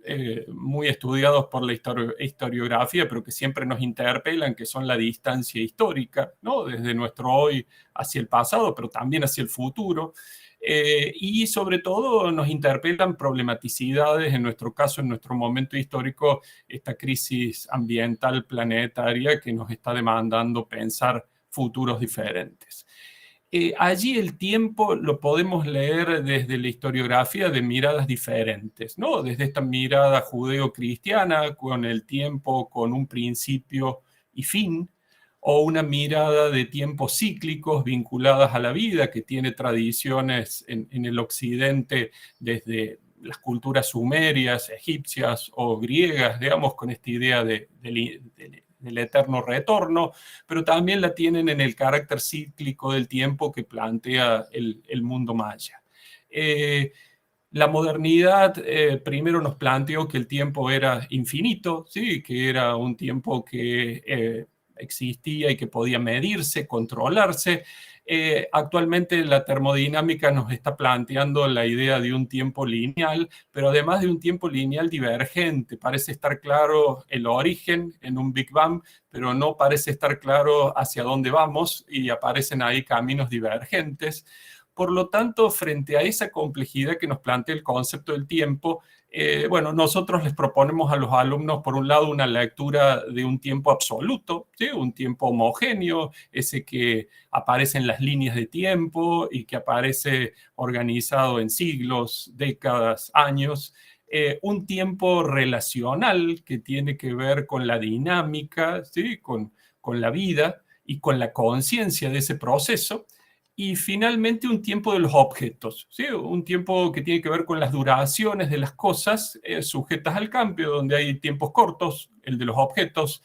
muy estudiados por la historiografía, pero que siempre nos interpelan, que son la distancia histórica, ¿no? Desde nuestro hoy hacia el pasado, pero también hacia el futuro. y sobre todo nos interpelan problematicidades, en nuestro caso, en nuestro momento histórico, esta crisis ambiental planetaria que nos está demandando pensar futuros diferentes. Allí el tiempo lo podemos leer desde la historiografía de miradas diferentes, ¿no? Desde esta mirada judeo-cristiana, con el tiempo con un principio y fin, o una mirada de tiempos cíclicos vinculadas a la vida, que tiene tradiciones en el occidente desde las culturas sumerias, egipcias o griegas, digamos, con esta idea del eterno retorno, pero también la tienen en el carácter cíclico del tiempo que plantea el mundo maya. La modernidad primero nos planteó que el tiempo era infinito, ¿sí? Que era un tiempo que existía y que podía medirse, controlarse. Actualmente la termodinámica nos está planteando la idea de un tiempo lineal, pero además de un tiempo lineal divergente. Parece estar claro el origen en un Big Bang, pero no parece estar claro hacia dónde vamos y aparecen ahí caminos divergentes. Por lo tanto, frente a esa complejidad que nos plantea el concepto del tiempo, bueno, nosotros les proponemos a los alumnos, por un lado, una lectura de un tiempo absoluto, ¿sí? Un tiempo homogéneo, ese que aparece en las líneas de tiempo y que aparece organizado en siglos, décadas, años. Un tiempo relacional que tiene que ver con la dinámica, ¿sí? Con la vida y con la conciencia de ese proceso. Y finalmente un tiempo de los objetos, ¿sí? Un tiempo que tiene que ver con las duraciones de las cosas sujetas al cambio, donde hay tiempos cortos, el de los objetos,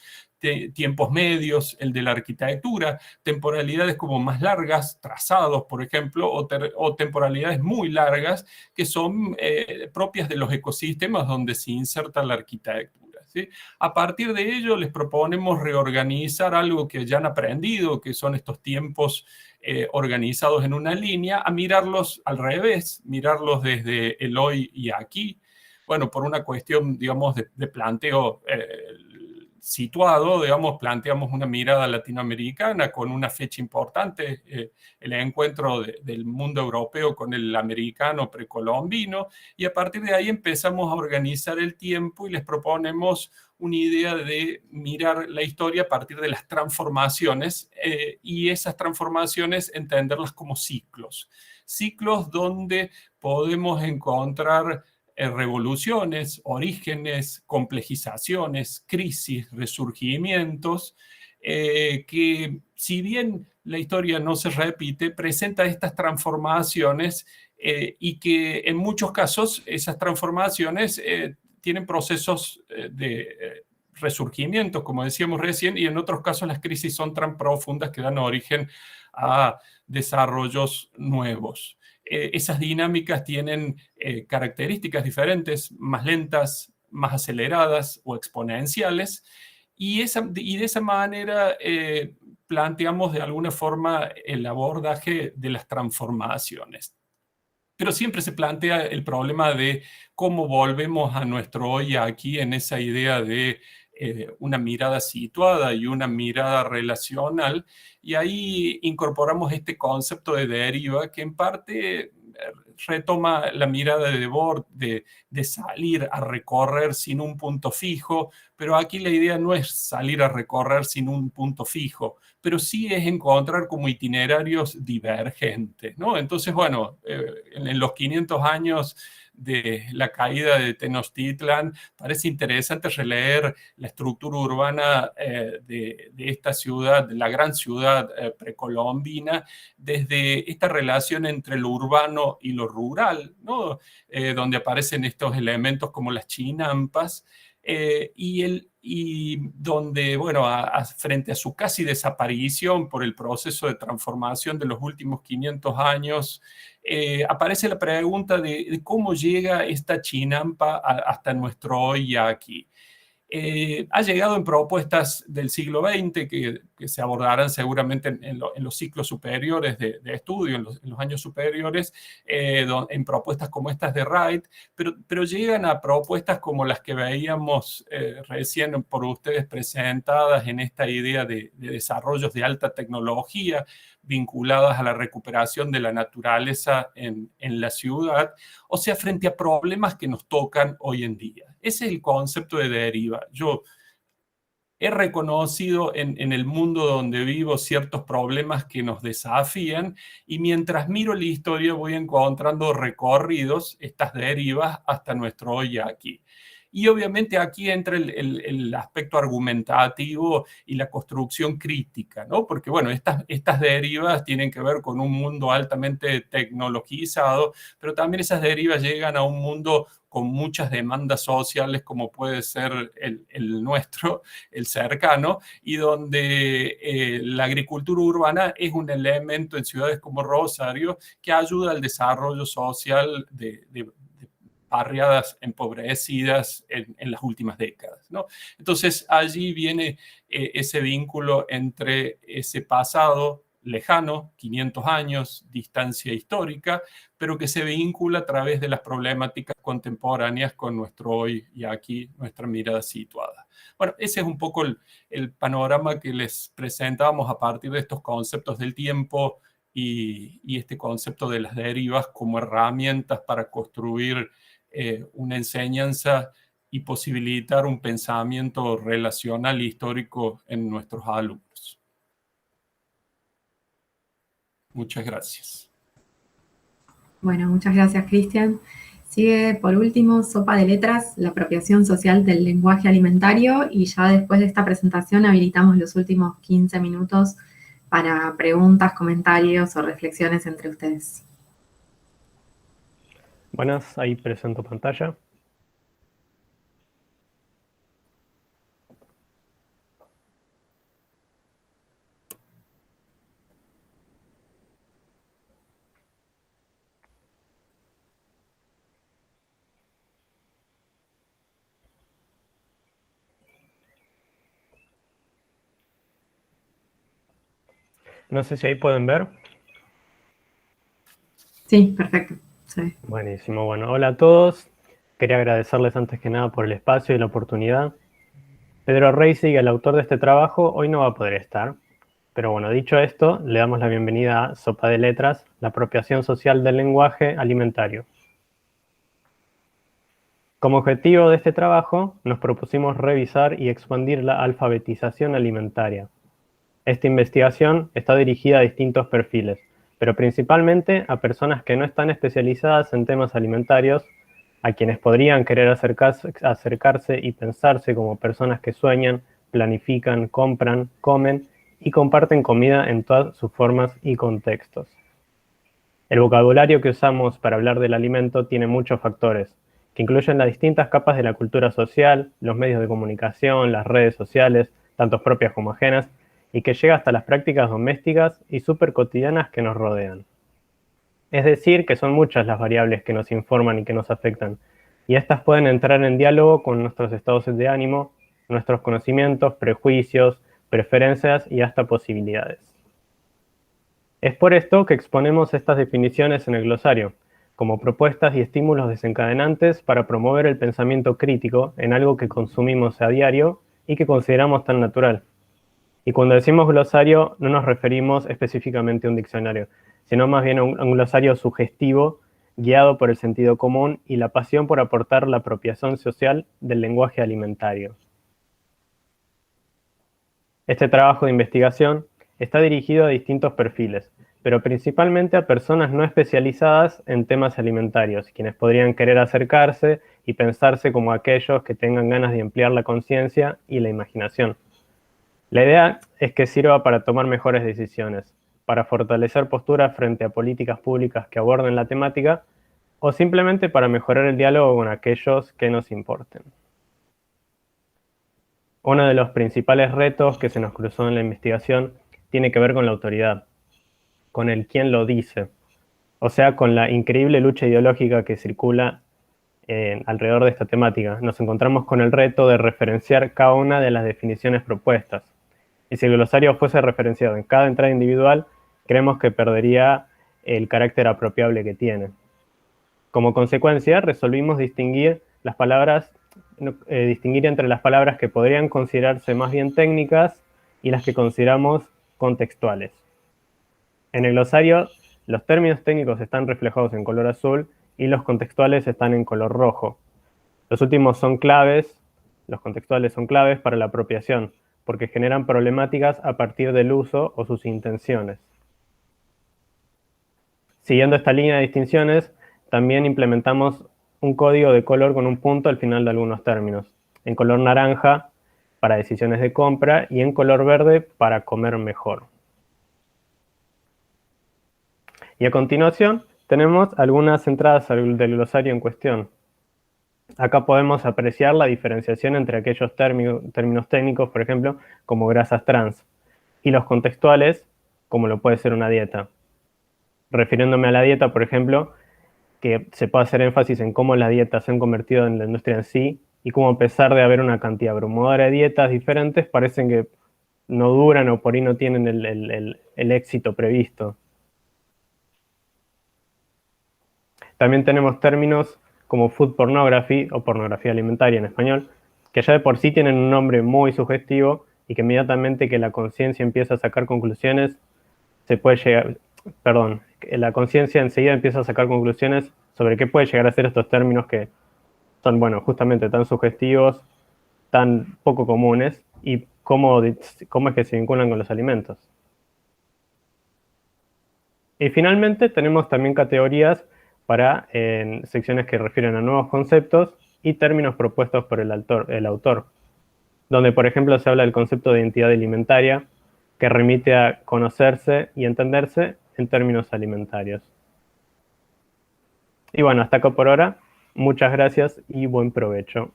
tiempos medios, el de la arquitectura, temporalidades como más largas, trazados, por ejemplo, o temporalidades muy largas que son propias de los ecosistemas donde se inserta la arquitectura, ¿sí? A partir de ello les proponemos reorganizar algo que ya han aprendido, que son estos tiempos organizados en una línea, a mirarlos al revés, mirarlos desde el hoy y aquí. Bueno, por una cuestión, digamos, de planteo situado, digamos, planteamos una mirada latinoamericana con una fecha importante, el encuentro del mundo europeo con el americano precolombino, y a partir de ahí empezamos a organizar el tiempo y les proponemos una idea de mirar la historia a partir de las transformaciones y esas transformaciones entenderlas como ciclos. Ciclos donde podemos encontrar revoluciones, orígenes, complejizaciones, crisis, resurgimientos, que si bien la historia no se repite, presenta estas transformaciones y que en muchos casos esas transformaciones tienen procesos de resurgimiento, como decíamos recién, y en otros casos las crisis son tan profundas que dan origen a desarrollos nuevos. Esas dinámicas tienen características diferentes, más lentas, más aceleradas o exponenciales, y de esa manera planteamos de alguna forma el abordaje de las transformaciones. Pero siempre se plantea el problema de cómo volvemos a nuestro hoy aquí en esa idea de una mirada situada y una mirada relacional, y ahí incorporamos este concepto de deriva que en parte retoma la mirada de Debord de salir a recorrer sin un punto fijo, pero aquí la idea no es salir a recorrer sin un punto fijo, pero sí es encontrar como itinerarios divergentes, ¿no? Entonces, bueno, en los 500 años de la caída de Tenochtitlan, parece interesante releer la estructura urbana de esta ciudad, de la gran ciudad precolombina, desde esta relación entre lo urbano y lo rural, ¿no? Donde aparecen estos elementos como las chinampas, y donde, bueno, frente a su casi desaparición por el proceso de transformación de los últimos 500 años, aparece la pregunta de cómo llega esta chinampa hasta nuestro hoy y aquí. ha llegado en propuestas del siglo XX que se abordarán seguramente en los ciclos superiores de estudio, en los años superiores, en propuestas como estas de Wright, pero llegan a propuestas como las que veíamos recién por ustedes presentadas en esta idea de desarrollos de alta tecnología vinculadas a la recuperación de la naturaleza en la ciudad, o sea, frente a problemas que nos tocan hoy en día. Ese es el concepto de deriva. Yo he reconocido en el mundo donde vivo ciertos problemas que nos desafían y mientras miro la historia voy encontrando recorridos, estas derivas, hasta nuestro hoy y aquí. Y obviamente aquí entra el aspecto argumentativo y la construcción crítica, ¿no? Porque, bueno, estas derivas tienen que ver con un mundo altamente tecnologizado, pero también esas derivas llegan a un mundo con muchas demandas sociales, como puede ser el nuestro, el cercano, y donde la agricultura urbana es un elemento en ciudades como Rosario que ayuda al desarrollo social de barriadas empobrecidas en las últimas décadas, ¿no? Entonces, allí viene ese vínculo entre ese pasado lejano, 500 años, distancia histórica, pero que se vincula a través de las problemáticas contemporáneas con nuestro hoy y aquí, nuestra mirada situada. Bueno, ese es un poco el panorama que les presentábamos a partir de estos conceptos del tiempo y este concepto de las derivas como herramientas para construir una enseñanza y posibilitar un pensamiento relacional e histórico en nuestros alumnos. Muchas gracias. Bueno, muchas gracias, Cristian. Sigue, por último, Sopa de Letras, la apropiación social del lenguaje alimentario, y ya después de esta presentación habilitamos los últimos 15 minutos para preguntas, comentarios o reflexiones entre ustedes. Buenas, ahí presento pantalla. No sé si ahí pueden ver. Sí, perfecto. Sí. Buenísimo. Bueno, hola a todos. Quería agradecerles antes que nada por el espacio y la oportunidad. Pedro Reisig, el autor de este trabajo, hoy no va a poder estar. Pero bueno, dicho esto, le damos la bienvenida a Sopa de Letras, la apropiación social del lenguaje alimentario. Como objetivo de este trabajo, nos propusimos revisar y expandir la alfabetización alimentaria. Esta investigación está dirigida a distintos perfiles, pero principalmente a personas que no están especializadas en temas alimentarios, a quienes podrían querer acercarse y pensarse como personas que sueñan, planifican, compran, comen y comparten comida en todas sus formas y contextos. El vocabulario que usamos para hablar del alimento tiene muchos factores, que incluyen las distintas capas de la cultura social, los medios de comunicación, las redes sociales, tanto propias como ajenas, y que llega hasta las prácticas domésticas y súper cotidianas que nos rodean. Es decir, que son muchas las variables que nos informan y que nos afectan, y estas pueden entrar en diálogo con nuestros estados de ánimo, nuestros conocimientos, prejuicios, preferencias y hasta posibilidades. Es por esto que exponemos estas definiciones en el glosario, como propuestas y estímulos desencadenantes para promover el pensamiento crítico en algo que consumimos a diario y que consideramos tan natural. Y cuando decimos glosario no nos referimos específicamente a un diccionario, sino más bien a un glosario sugestivo, guiado por el sentido común y la pasión por aportar la apropiación social del lenguaje alimentario. Este trabajo de investigación está dirigido a distintos perfiles, pero principalmente a personas no especializadas en temas alimentarios, quienes podrían querer acercarse y pensarse como aquellos que tengan ganas de ampliar la conciencia y la imaginación. La idea es que sirva para tomar mejores decisiones, para fortalecer posturas frente a políticas públicas que aborden la temática, o simplemente para mejorar el diálogo con aquellos que nos importen. Uno de los principales retos que se nos cruzó en la investigación tiene que ver con la autoridad, con el quién lo dice, o sea, con la increíble lucha ideológica que circula alrededor de esta temática. Nos encontramos con el reto de referenciar cada una de las definiciones propuestas. Y si el glosario fuese referenciado en cada entrada individual, creemos que perdería el carácter apropiable que tiene. Como consecuencia, resolvimos distinguir entre las palabras que podrían considerarse más bien técnicas y las que consideramos contextuales. En el glosario, los términos técnicos están reflejados en color azul y los contextuales están en color rojo. Los últimos son claves, los contextuales son claves para la apropiación, porque generan problemáticas a partir del uso o sus intenciones. Siguiendo esta línea de distinciones, también implementamos un código de color con un punto al final de algunos términos. En color naranja para decisiones de compra y en color verde para comer mejor. Y a continuación tenemos algunas entradas del glosario en cuestión. Acá podemos apreciar la diferenciación entre aquellos términos técnicos, por ejemplo, como grasas trans, y los contextuales, como lo puede ser una dieta. Refiriéndome a la dieta, por ejemplo, que se puede hacer énfasis en cómo las dietas se han convertido en la industria en sí, y cómo a pesar de haber una cantidad abrumadora de dietas diferentes, parecen que no duran o por ahí no tienen el éxito previsto. También tenemos términos como food pornography o pornografía alimentaria en español, que ya de por sí tienen un nombre muy sugestivo y que inmediatamente que la conciencia empieza a sacar conclusiones, la conciencia enseguida empieza a sacar conclusiones sobre qué puede llegar a ser estos términos que son, bueno, justamente tan sugestivos, tan poco comunes, y cómo es que se vinculan con los alimentos. Y finalmente tenemos también categorías para secciones que refieren a nuevos conceptos y términos propuestos por el autor, donde por ejemplo se habla del concepto de identidad alimentaria, que remite a conocerse y entenderse en términos alimentarios. Y bueno, hasta acá por ahora. Muchas gracias y buen provecho.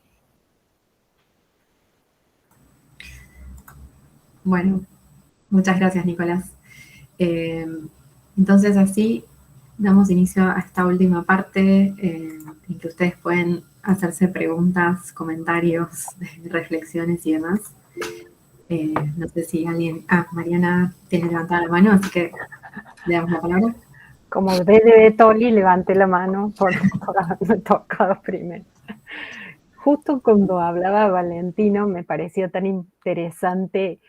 Bueno, muchas gracias, Nicolás. Entonces, así damos inicio a esta última parte en que ustedes pueden hacerse preguntas, comentarios, reflexiones y demás. No sé si alguien... Mariana tiene levantada la mano, así que le damos la palabra. Como de Toli, levanté la mano por haberme tocado primero. Justo cuando hablaba Valentino, me pareció tan interesante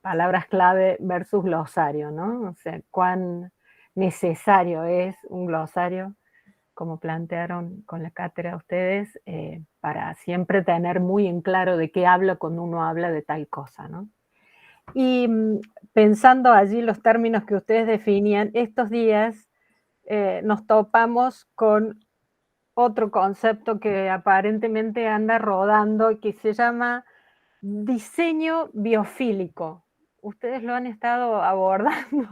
palabras clave versus glosario, ¿no? O sea, cuán necesario es un glosario, como plantearon con la cátedra ustedes, para siempre tener muy en claro de qué habla cuando uno habla de tal cosa, ¿no? Y pensando allí los términos que ustedes definían, estos días nos topamos con otro concepto que aparentemente anda rodando y que se llama diseño biofílico. Ustedes lo han estado abordando,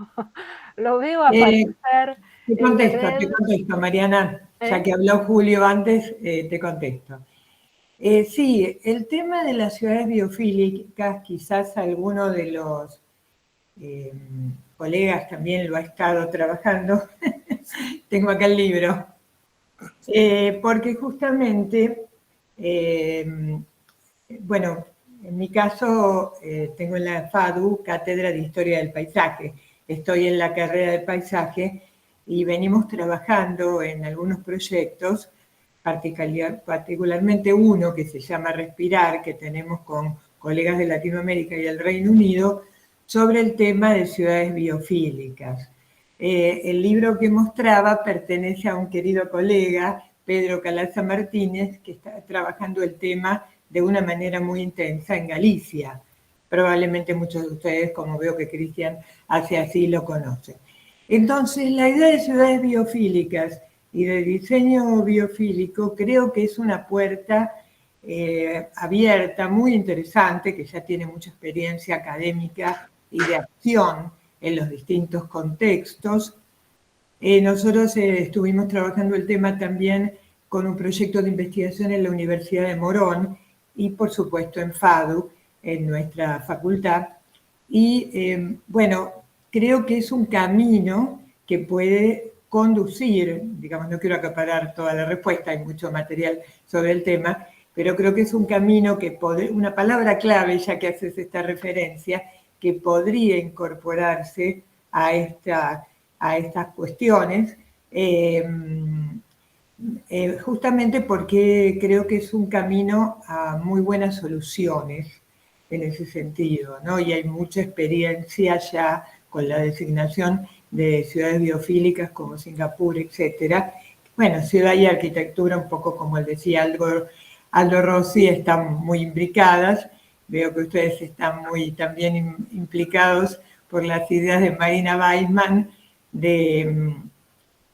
lo veo aparecer. Te contesto, Mariana, ya que habló Julio antes, te contesto. Sí, el tema de las ciudades biofílicas, quizás alguno de los colegas también lo ha estado trabajando. Tengo acá el libro. Porque justamente, bueno, en mi caso tengo en la FADU Cátedra de Historia del Paisaje. Estoy en la carrera de paisaje y venimos trabajando en algunos proyectos, particularmente uno que se llama Respirar, que tenemos con colegas de Latinoamérica y el Reino Unido, sobre el tema de ciudades biofílicas. El libro que mostraba pertenece a un querido colega, Pedro Calaza Martínez, que está trabajando el tema de una manera muy intensa en Galicia. Probablemente muchos de ustedes, como veo que Cristian hace así, lo conocen. Entonces, la idea de ciudades biofílicas y de diseño biofílico creo que es una puerta abierta, muy interesante, que ya tiene mucha experiencia académica y de acción en los distintos contextos. Nosotros estuvimos trabajando el tema también con un proyecto de investigación en la Universidad de Morón y, por supuesto, en FADU, en nuestra facultad. Y, bueno, creo que es un camino que puede conducir, digamos, no quiero acaparar toda la respuesta, hay mucho material sobre el tema, pero creo que es un camino que una palabra clave, ya que haces esta referencia, que podría incorporarse a estas cuestiones, justamente porque creo que es un camino a muy buenas soluciones en ese sentido, ¿no? Y hay mucha experiencia ya con la designación de ciudades biofílicas como Singapur, etcétera. Bueno, ciudad y arquitectura, un poco como decía Aldo Rossi, están muy imbricadas. Veo que ustedes están muy también implicados por las ideas de Marina Weissman de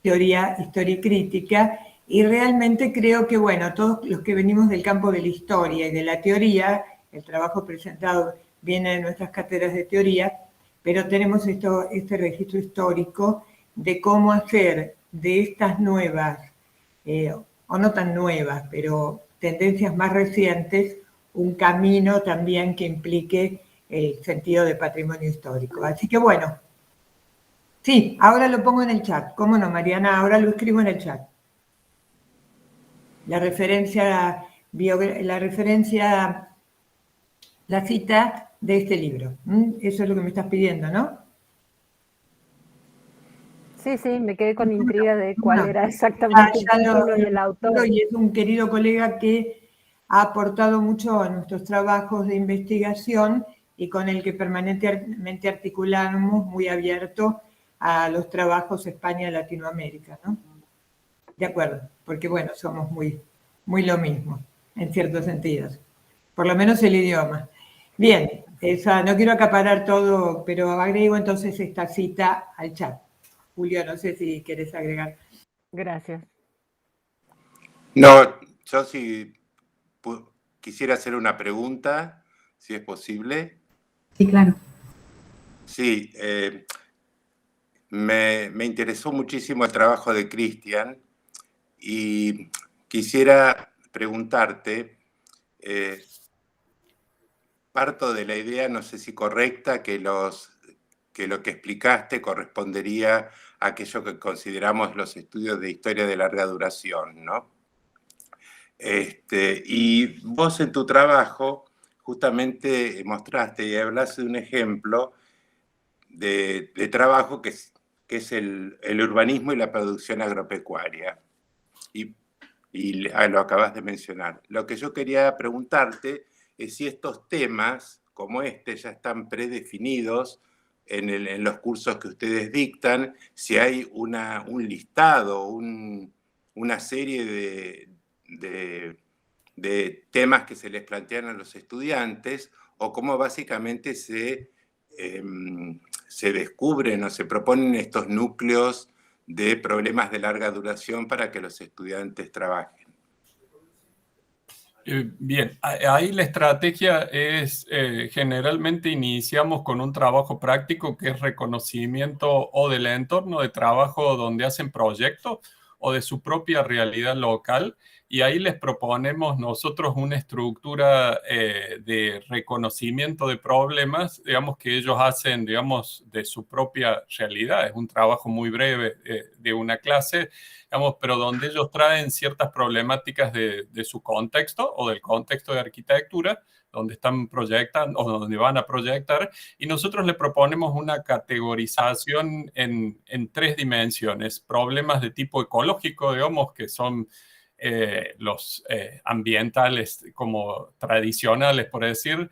teoría historicrítica, y realmente creo que, bueno, todos los que venimos del campo de la historia y de la teoría, el trabajo presentado viene de nuestras cátedras de teoría, pero tenemos este registro histórico de cómo hacer de estas nuevas, o no tan nuevas, pero tendencias más recientes, un camino también que implique el sentido de patrimonio histórico. Así que bueno, sí, ahora lo pongo en el chat. ¿Cómo no, Mariana? Ahora lo escribo en el chat. La cita de este libro. Eso es lo que me estás pidiendo, ¿no? Sí, me quedé con intriga de cuál era exactamente el título y el autor. Y es un querido colega que ha aportado mucho a nuestros trabajos de investigación y con el que permanentemente articulamos, muy abierto a los trabajos España-Latinoamérica, ¿no? De acuerdo, porque bueno, somos muy lo mismo, en ciertos sentidos. Por lo menos el idioma. Bien, no quiero acaparar todo, pero agrego entonces esta cita al chat. Julio, no sé si quieres agregar. Gracias. No, yo sí quisiera hacer una pregunta, si es posible. Sí, claro. Sí, me interesó muchísimo el trabajo de Cristian y quisiera preguntarte, parto de la idea, no sé si correcta, que lo que explicaste correspondería a aquello que consideramos los estudios de historia de larga duración, ¿no? Y vos en tu trabajo justamente mostraste y hablaste de un ejemplo de trabajo que es el urbanismo y la producción agropecuaria. Y lo acabas de mencionar. Lo que yo quería preguntarte es si estos temas, como este, ya están predefinidos en los cursos que ustedes dictan, si hay un listado, una serie de temas que se les plantean a los estudiantes, o cómo básicamente se descubren o se proponen estos núcleos de problemas de larga duración para que los estudiantes trabajen. Bien, ahí la estrategia es, generalmente iniciamos con un trabajo práctico que es reconocimiento o del entorno de trabajo donde hacen proyectos o de su propia realidad local, y ahí les proponemos nosotros una estructura de reconocimiento de problemas, digamos, que ellos hacen, digamos, de su propia realidad. Es un trabajo muy breve de una clase, digamos, pero donde ellos traen ciertas problemáticas de su contexto o del contexto de arquitectura, donde están proyectando o donde van a proyectar, y nosotros le proponemos una categorización en 3 dimensiones. Problemas de tipo ecológico, digamos, que son los ambientales como tradicionales, por decir,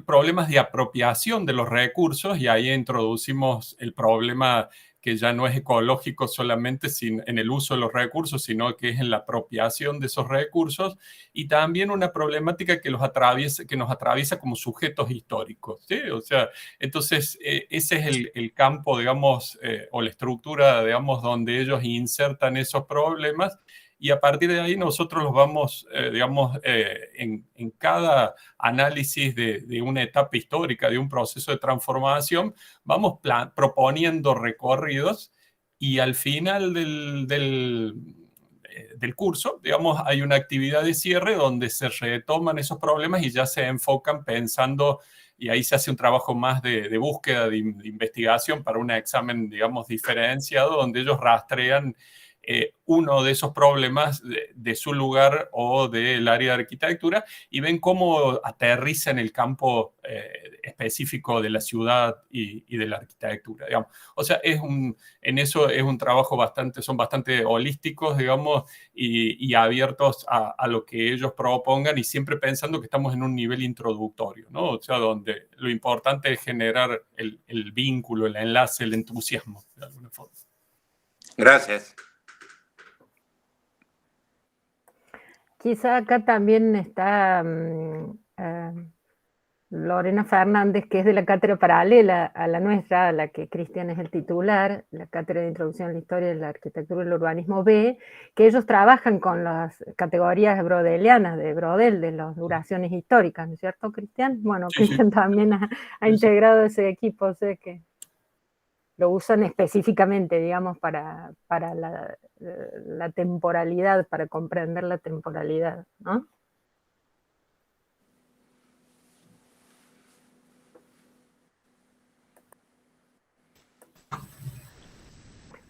problemas de apropiación de los recursos, y ahí introducimos el problema que ya no es ecológico solamente en el uso de los recursos, sino que es en la apropiación de esos recursos, y también una problemática que nos atraviesa como sujetos históricos, ¿sí? O sea, entonces ese es el campo, digamos, o la estructura, digamos, donde ellos insertan esos problemas, y a partir de ahí nosotros los vamos, digamos, en cada análisis de una etapa histórica, de un proceso de transformación, vamos proponiendo recorridos, y al final del curso, digamos, hay una actividad de cierre donde se retoman esos problemas y ya se enfocan pensando, y ahí se hace un trabajo más de búsqueda, de investigación para un examen, digamos, diferenciado, donde ellos rastrean uno de esos problemas de su lugar o del área de arquitectura y ven cómo aterriza en el campo específico de la ciudad y de la arquitectura, digamos. O sea, en eso es un trabajo son bastante holísticos, digamos, y abiertos a lo que ellos propongan y siempre pensando que estamos en un nivel introductorio, ¿no? O sea, donde lo importante es generar el vínculo, el enlace, el entusiasmo, de alguna forma. Gracias. Quizá acá también está Lorena Fernández, que es de la cátedra paralela a la nuestra, a la que Cristian es el titular, la cátedra de Introducción a la Historia de la Arquitectura y el Urbanismo B, que ellos trabajan con las categorías brodelianas de Brodel, de las duraciones históricas, ¿no es cierto, Cristian? Bueno, sí, Cristian también ha integrado ese equipo, sé que lo usan específicamente, digamos, para la temporalidad, para comprender la temporalidad, ¿no?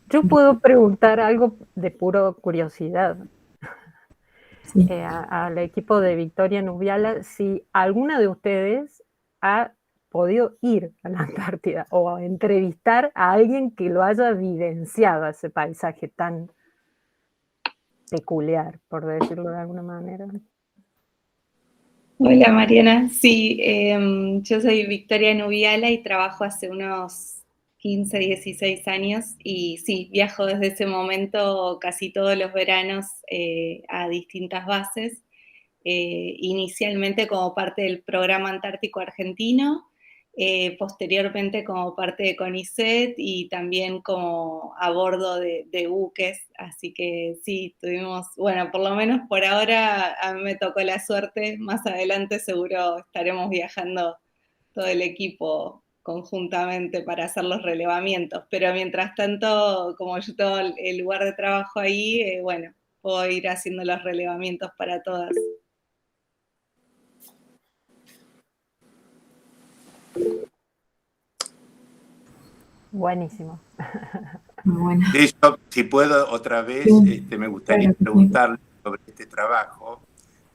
Yo puedo preguntar algo de pura curiosidad sí. Al equipo de Victoria Nubiala, si alguna de ustedes ha podido ir a la Antártida o a entrevistar a alguien que lo haya vivenciado, ese paisaje tan peculiar, por decirlo de alguna manera. Hola Mariana, sí, yo soy Victoria Nubiala y trabajo hace unos 15, 16 años y sí, viajo desde ese momento casi todos los veranos a distintas bases, inicialmente como parte del Programa Antártico Argentino, posteriormente como parte de CONICET y también como a bordo de buques, así que sí, tuvimos, bueno, por lo menos por ahora a mí me tocó la suerte, más adelante seguro estaremos viajando todo el equipo conjuntamente para hacer los relevamientos, pero mientras tanto, como yo tengo el lugar de trabajo ahí, bueno, puedo ir haciendo los relevamientos para todas. Buenísimo. Bueno. Sí, yo, si puedo otra vez, me gustaría preguntarle sobre este trabajo,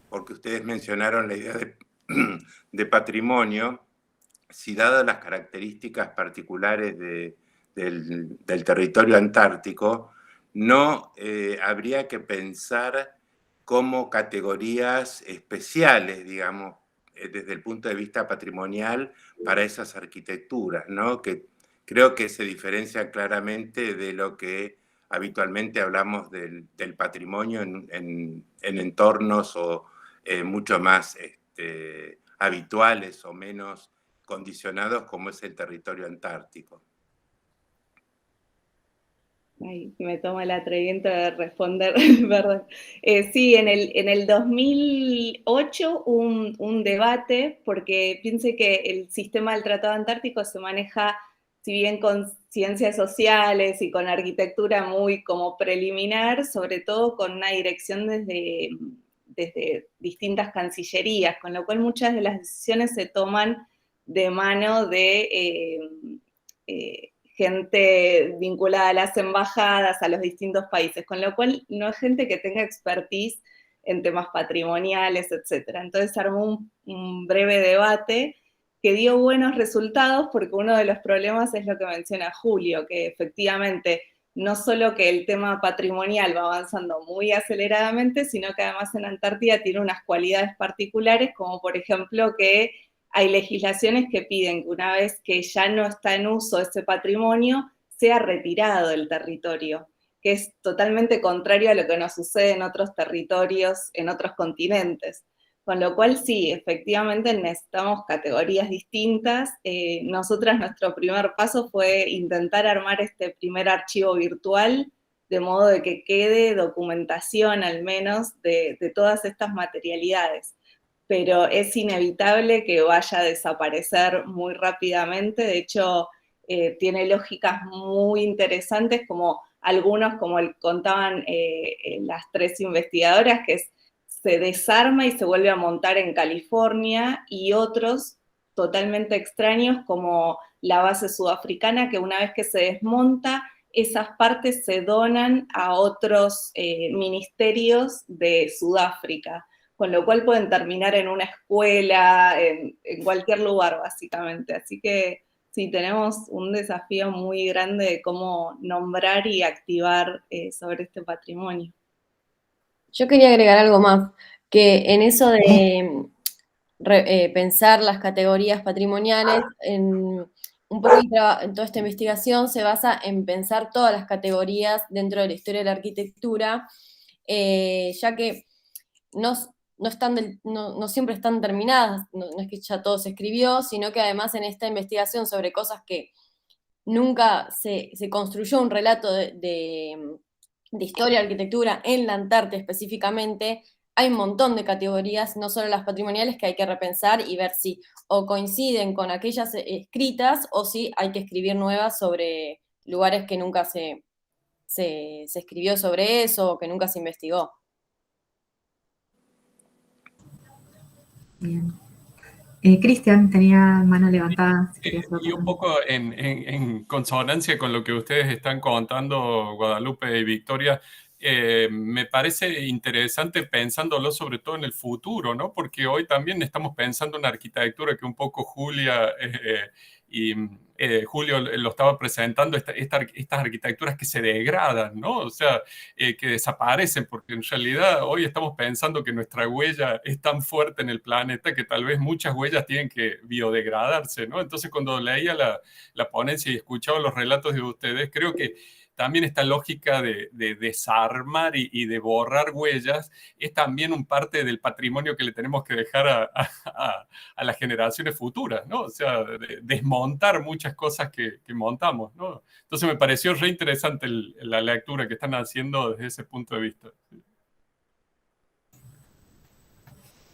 porque ustedes mencionaron la idea de patrimonio, si dadas las características particulares del territorio antártico, no habría que pensar como categorías especiales, digamos, desde el punto de vista patrimonial para esas arquitecturas, ¿no? Que creo que se diferencia claramente de lo que habitualmente hablamos del patrimonio en entornos o mucho más habituales o menos condicionados como es el territorio antártico. Ay, me tomo el atrevimiento de responder, perdón. Sí, en el 2008 un debate, porque piense que el sistema del Tratado Antártico se maneja, si bien con ciencias sociales y con arquitectura muy como preliminar, sobre todo con una dirección desde distintas cancillerías, con lo cual muchas de las decisiones se toman de mano de gente vinculada a las embajadas, a los distintos países, con lo cual no es gente que tenga expertise en temas patrimoniales, etc. Entonces armó un breve debate que dio buenos resultados porque uno de los problemas es lo que menciona Julio, que efectivamente no solo que el tema patrimonial va avanzando muy aceleradamente, sino que además en Antártida tiene unas cualidades particulares, como por ejemplo que hay legislaciones que piden que una vez que ya no está en uso ese patrimonio, sea retirado del territorio, que es totalmente contrario a lo que nos sucede en otros territorios, en otros continentes. Con lo cual, sí, efectivamente necesitamos categorías distintas. Nosotras, nuestro primer paso fue intentar armar este primer archivo virtual, de modo de que quede documentación, al menos, de todas estas materialidades. Pero es inevitable que vaya a desaparecer muy rápidamente. De hecho, tiene lógicas muy interesantes, como algunos, como contaban las tres investigadoras, que se desarma y se vuelve a montar en California, y otros totalmente extraños, como la base sudafricana, que una vez que se desmonta, esas partes se donan a otros ministerios de Sudáfrica, con lo cual pueden terminar en una escuela, en cualquier lugar, básicamente. Así que sí, tenemos un desafío muy grande de cómo nombrar y activar sobre este patrimonio. Yo quería agregar algo más, que en eso de pensar las categorías patrimoniales, un poco en toda esta investigación se basa en pensar todas las categorías dentro de la historia de la arquitectura, ya que no siempre están terminadas, no es que ya todo se escribió, sino que además en esta investigación sobre cosas que nunca se construyó un relato de historia de arquitectura en la Antártida específicamente, hay un montón de categorías, no solo las patrimoniales, que hay que repensar y ver si o coinciden con aquellas escritas o si hay que escribir nuevas sobre lugares que nunca se escribió sobre eso o que nunca se investigó. Bien. Cristian tenía mano levantada. Si querías Y un poco en consonancia con lo que ustedes están contando, Guadalupe y Victoria, me parece interesante pensándolo sobre todo en el futuro, ¿no? Porque hoy también estamos pensando en arquitectura que un poco Julia y Julio lo estaba presentando, estas arquitecturas que se degradan, ¿no? O sea, que desaparecen, porque en realidad hoy estamos pensando que nuestra huella es tan fuerte en el planeta que tal vez muchas huellas tienen que biodegradarse, ¿no? Entonces, cuando leía la ponencia y escuchaba los relatos de ustedes, creo que también esta lógica de desarmar y de borrar huellas es también un parte del patrimonio que le tenemos que dejar a las generaciones futuras, ¿no? O sea, desmontar muchas cosas que montamos, ¿no? Entonces me pareció re interesante la lectura que están haciendo desde ese punto de vista.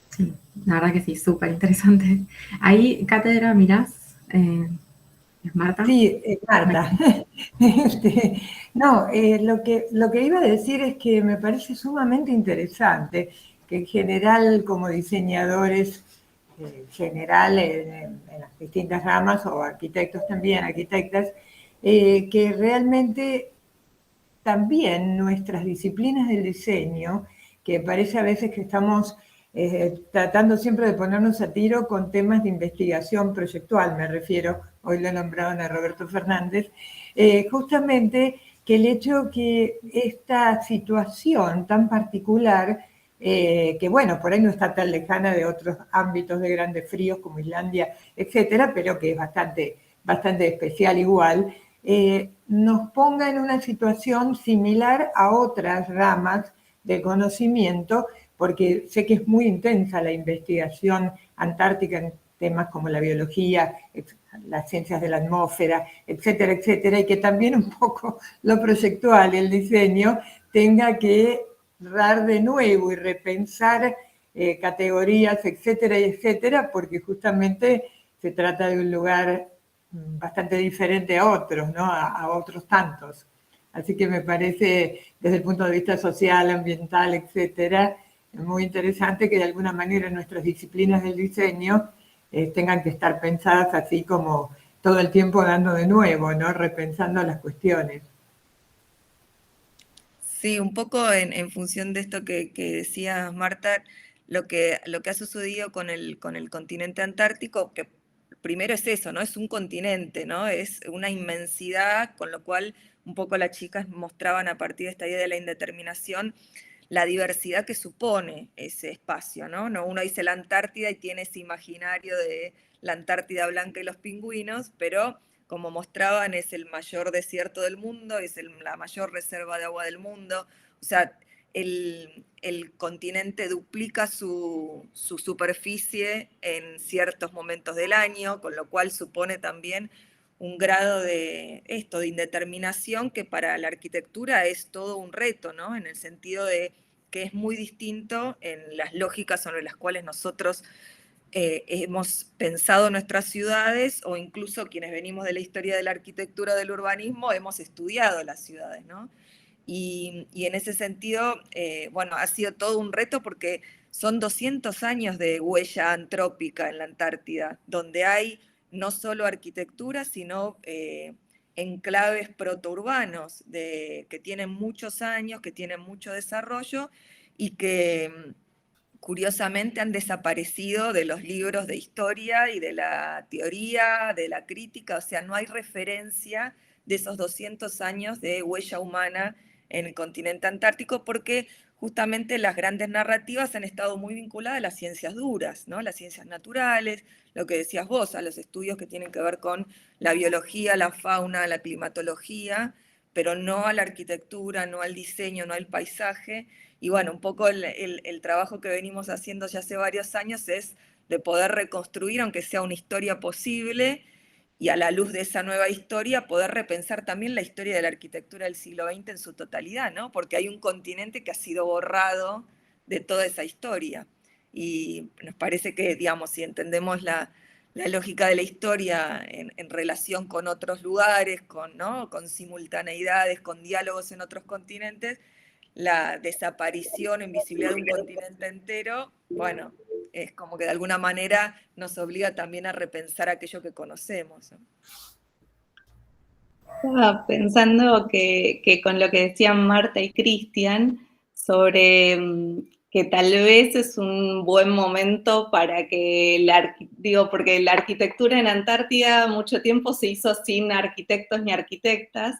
Sí, la verdad que sí, súper interesante. Ahí, Cátedra, mirás. ¿Es Marta? Sí, Marta. No, lo que iba a decir es que me parece sumamente interesante que en general, como diseñadores, en las distintas ramas, o arquitectos también, arquitectas, que realmente también nuestras disciplinas del diseño, que parece a veces que estamos tratando siempre de ponernos a tiro con temas de investigación proyectual, me refiero, hoy lo nombraron a Roberto Fernández, justamente que el hecho que esta situación tan particular, que bueno, por ahí no está tan lejana de otros ámbitos de grandes fríos como Islandia, etcétera, pero que es bastante especial igual, nos ponga en una situación similar a otras ramas de conocimiento, porque sé que es muy intensa la investigación antártica en temas como la biología, las ciencias de la atmósfera, etcétera, etcétera, y que también un poco lo proyectual, el diseño, tenga que dar de nuevo y repensar categorías, etcétera, etcétera, porque justamente se trata de un lugar bastante diferente a otros, ¿no? A otros tantos. Así que me parece, desde el punto de vista social, ambiental, etcétera, muy interesante que de alguna manera nuestras disciplinas del diseño tengan que estar pensadas así como todo el tiempo dando de nuevo, ¿no? Repensando las cuestiones. Sí, un poco en función de esto que decías, Marta, lo que ha sucedido con el continente antártico, que primero es eso, ¿no? Es un continente, ¿no? Es una inmensidad, con lo cual un poco las chicas mostraban a partir de esta idea de la indeterminación la diversidad que supone ese espacio, ¿no? Uno dice la Antártida y tiene ese imaginario de la Antártida blanca y los pingüinos, pero como mostraban es el mayor desierto del mundo, es la mayor reserva de agua del mundo, o sea, el continente duplica su superficie en ciertos momentos del año, con lo cual supone también un grado de indeterminación que para la arquitectura es todo un reto, ¿no? En el sentido de que es muy distinto en las lógicas sobre las cuales nosotros hemos pensado nuestras ciudades, o incluso quienes venimos de la historia de la arquitectura del urbanismo, hemos estudiado las ciudades, ¿no? Y en ese sentido, bueno, ha sido todo un reto porque son 200 años de huella antrópica en la Antártida, donde hay no solo arquitectura, sino enclaves protourbanos que tienen muchos años, que tienen mucho desarrollo y que curiosamente han desaparecido de los libros de historia y de la teoría, de la crítica, o sea, no hay referencia de esos 200 años de huella humana en el continente antártico, porque justamente las grandes narrativas han estado muy vinculadas a las ciencias duras, ¿no? Las ciencias naturales, lo que decías vos, a los estudios que tienen que ver con la biología, la fauna, la climatología, pero no a la arquitectura, no al diseño, no al paisaje. Y bueno, un poco el trabajo que venimos haciendo ya hace varios años es de poder reconstruir, aunque sea una historia posible, y a la luz de esa nueva historia poder repensar también la historia de la arquitectura del siglo XX en su totalidad, ¿no? Porque hay un continente que ha sido borrado de toda esa historia. Y nos parece que, digamos, si entendemos la lógica de la historia en relación con otros lugares, ¿no? Con simultaneidades, con diálogos en otros continentes, la desaparición, invisibilidad de un continente entero, bueno, es como que de alguna manera nos obliga también a repensar aquello que conocemos, ¿no? Estaba pensando que con lo que decían Marta y Cristian sobre que tal vez es un buen momento para que, porque la arquitectura en Antártida mucho tiempo se hizo sin arquitectos ni arquitectas,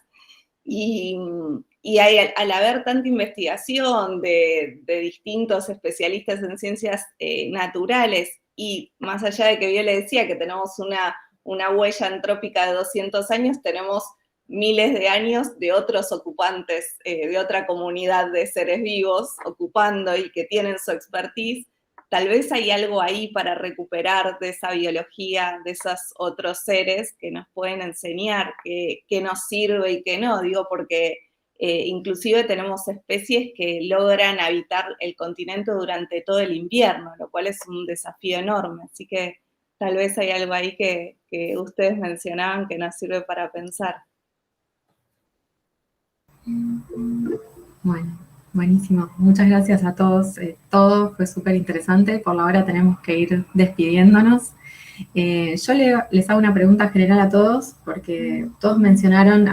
y al haber tanta investigación de distintos especialistas en ciencias naturales, y más allá de que yo le decía que tenemos una huella antrópica de 200 años, tenemos miles de años de otros ocupantes, de otra comunidad de seres vivos ocupando y que tienen su expertise. Tal vez hay algo ahí para recuperar de esa biología, de esos otros seres que nos pueden enseñar qué nos sirve y qué no. Digo, porque inclusive tenemos especies que logran habitar el continente durante todo el invierno, lo cual es un desafío enorme. Así que tal vez hay algo ahí que ustedes mencionaban que nos sirve para pensar. Bueno, buenísimo. Muchas gracias a todos. Todo fue súper interesante. Por la hora tenemos que ir despidiéndonos. Yo les hago una pregunta general a todos, porque todos mencionaron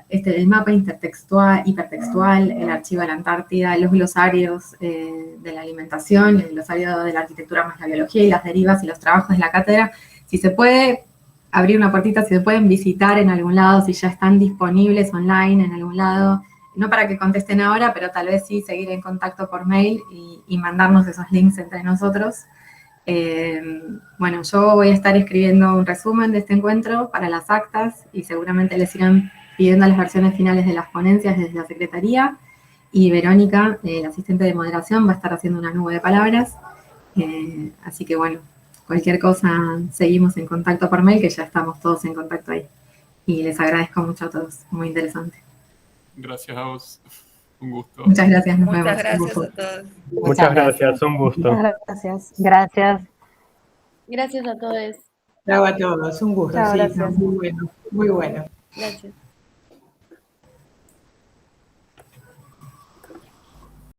el mapa intertextual, hipertextual, el archivo de la Antártida, los glosarios de la alimentación, el glosario de la arquitectura más la biología y las derivas y los trabajos de la cátedra. Si se puede abrir una puertita, si se pueden visitar en algún lado, si ya están disponibles online en algún lado, no para que contesten ahora, pero tal vez sí seguir en contacto por mail y mandarnos esos links entre nosotros. Bueno, yo voy a estar escribiendo un resumen de este encuentro para las actas y seguramente les irán pidiendo las versiones finales de las ponencias desde la Secretaría, y Verónica, la asistente de moderación, va a estar haciendo una nube de palabras. Así que bueno, cualquier cosa seguimos en contacto por mail, que ya estamos todos en contacto ahí. Y les agradezco mucho a todos, muy interesante. Gracias a vos, un gusto. Muchas gracias, nos vemos. Muchas gracias a todos. Muchas gracias, un gusto. Muchas gracias. Gracias. Gracias a todos. Chao a todos, un gusto. Chao, Sí, gracias. muy bueno, muy bueno. Gracias.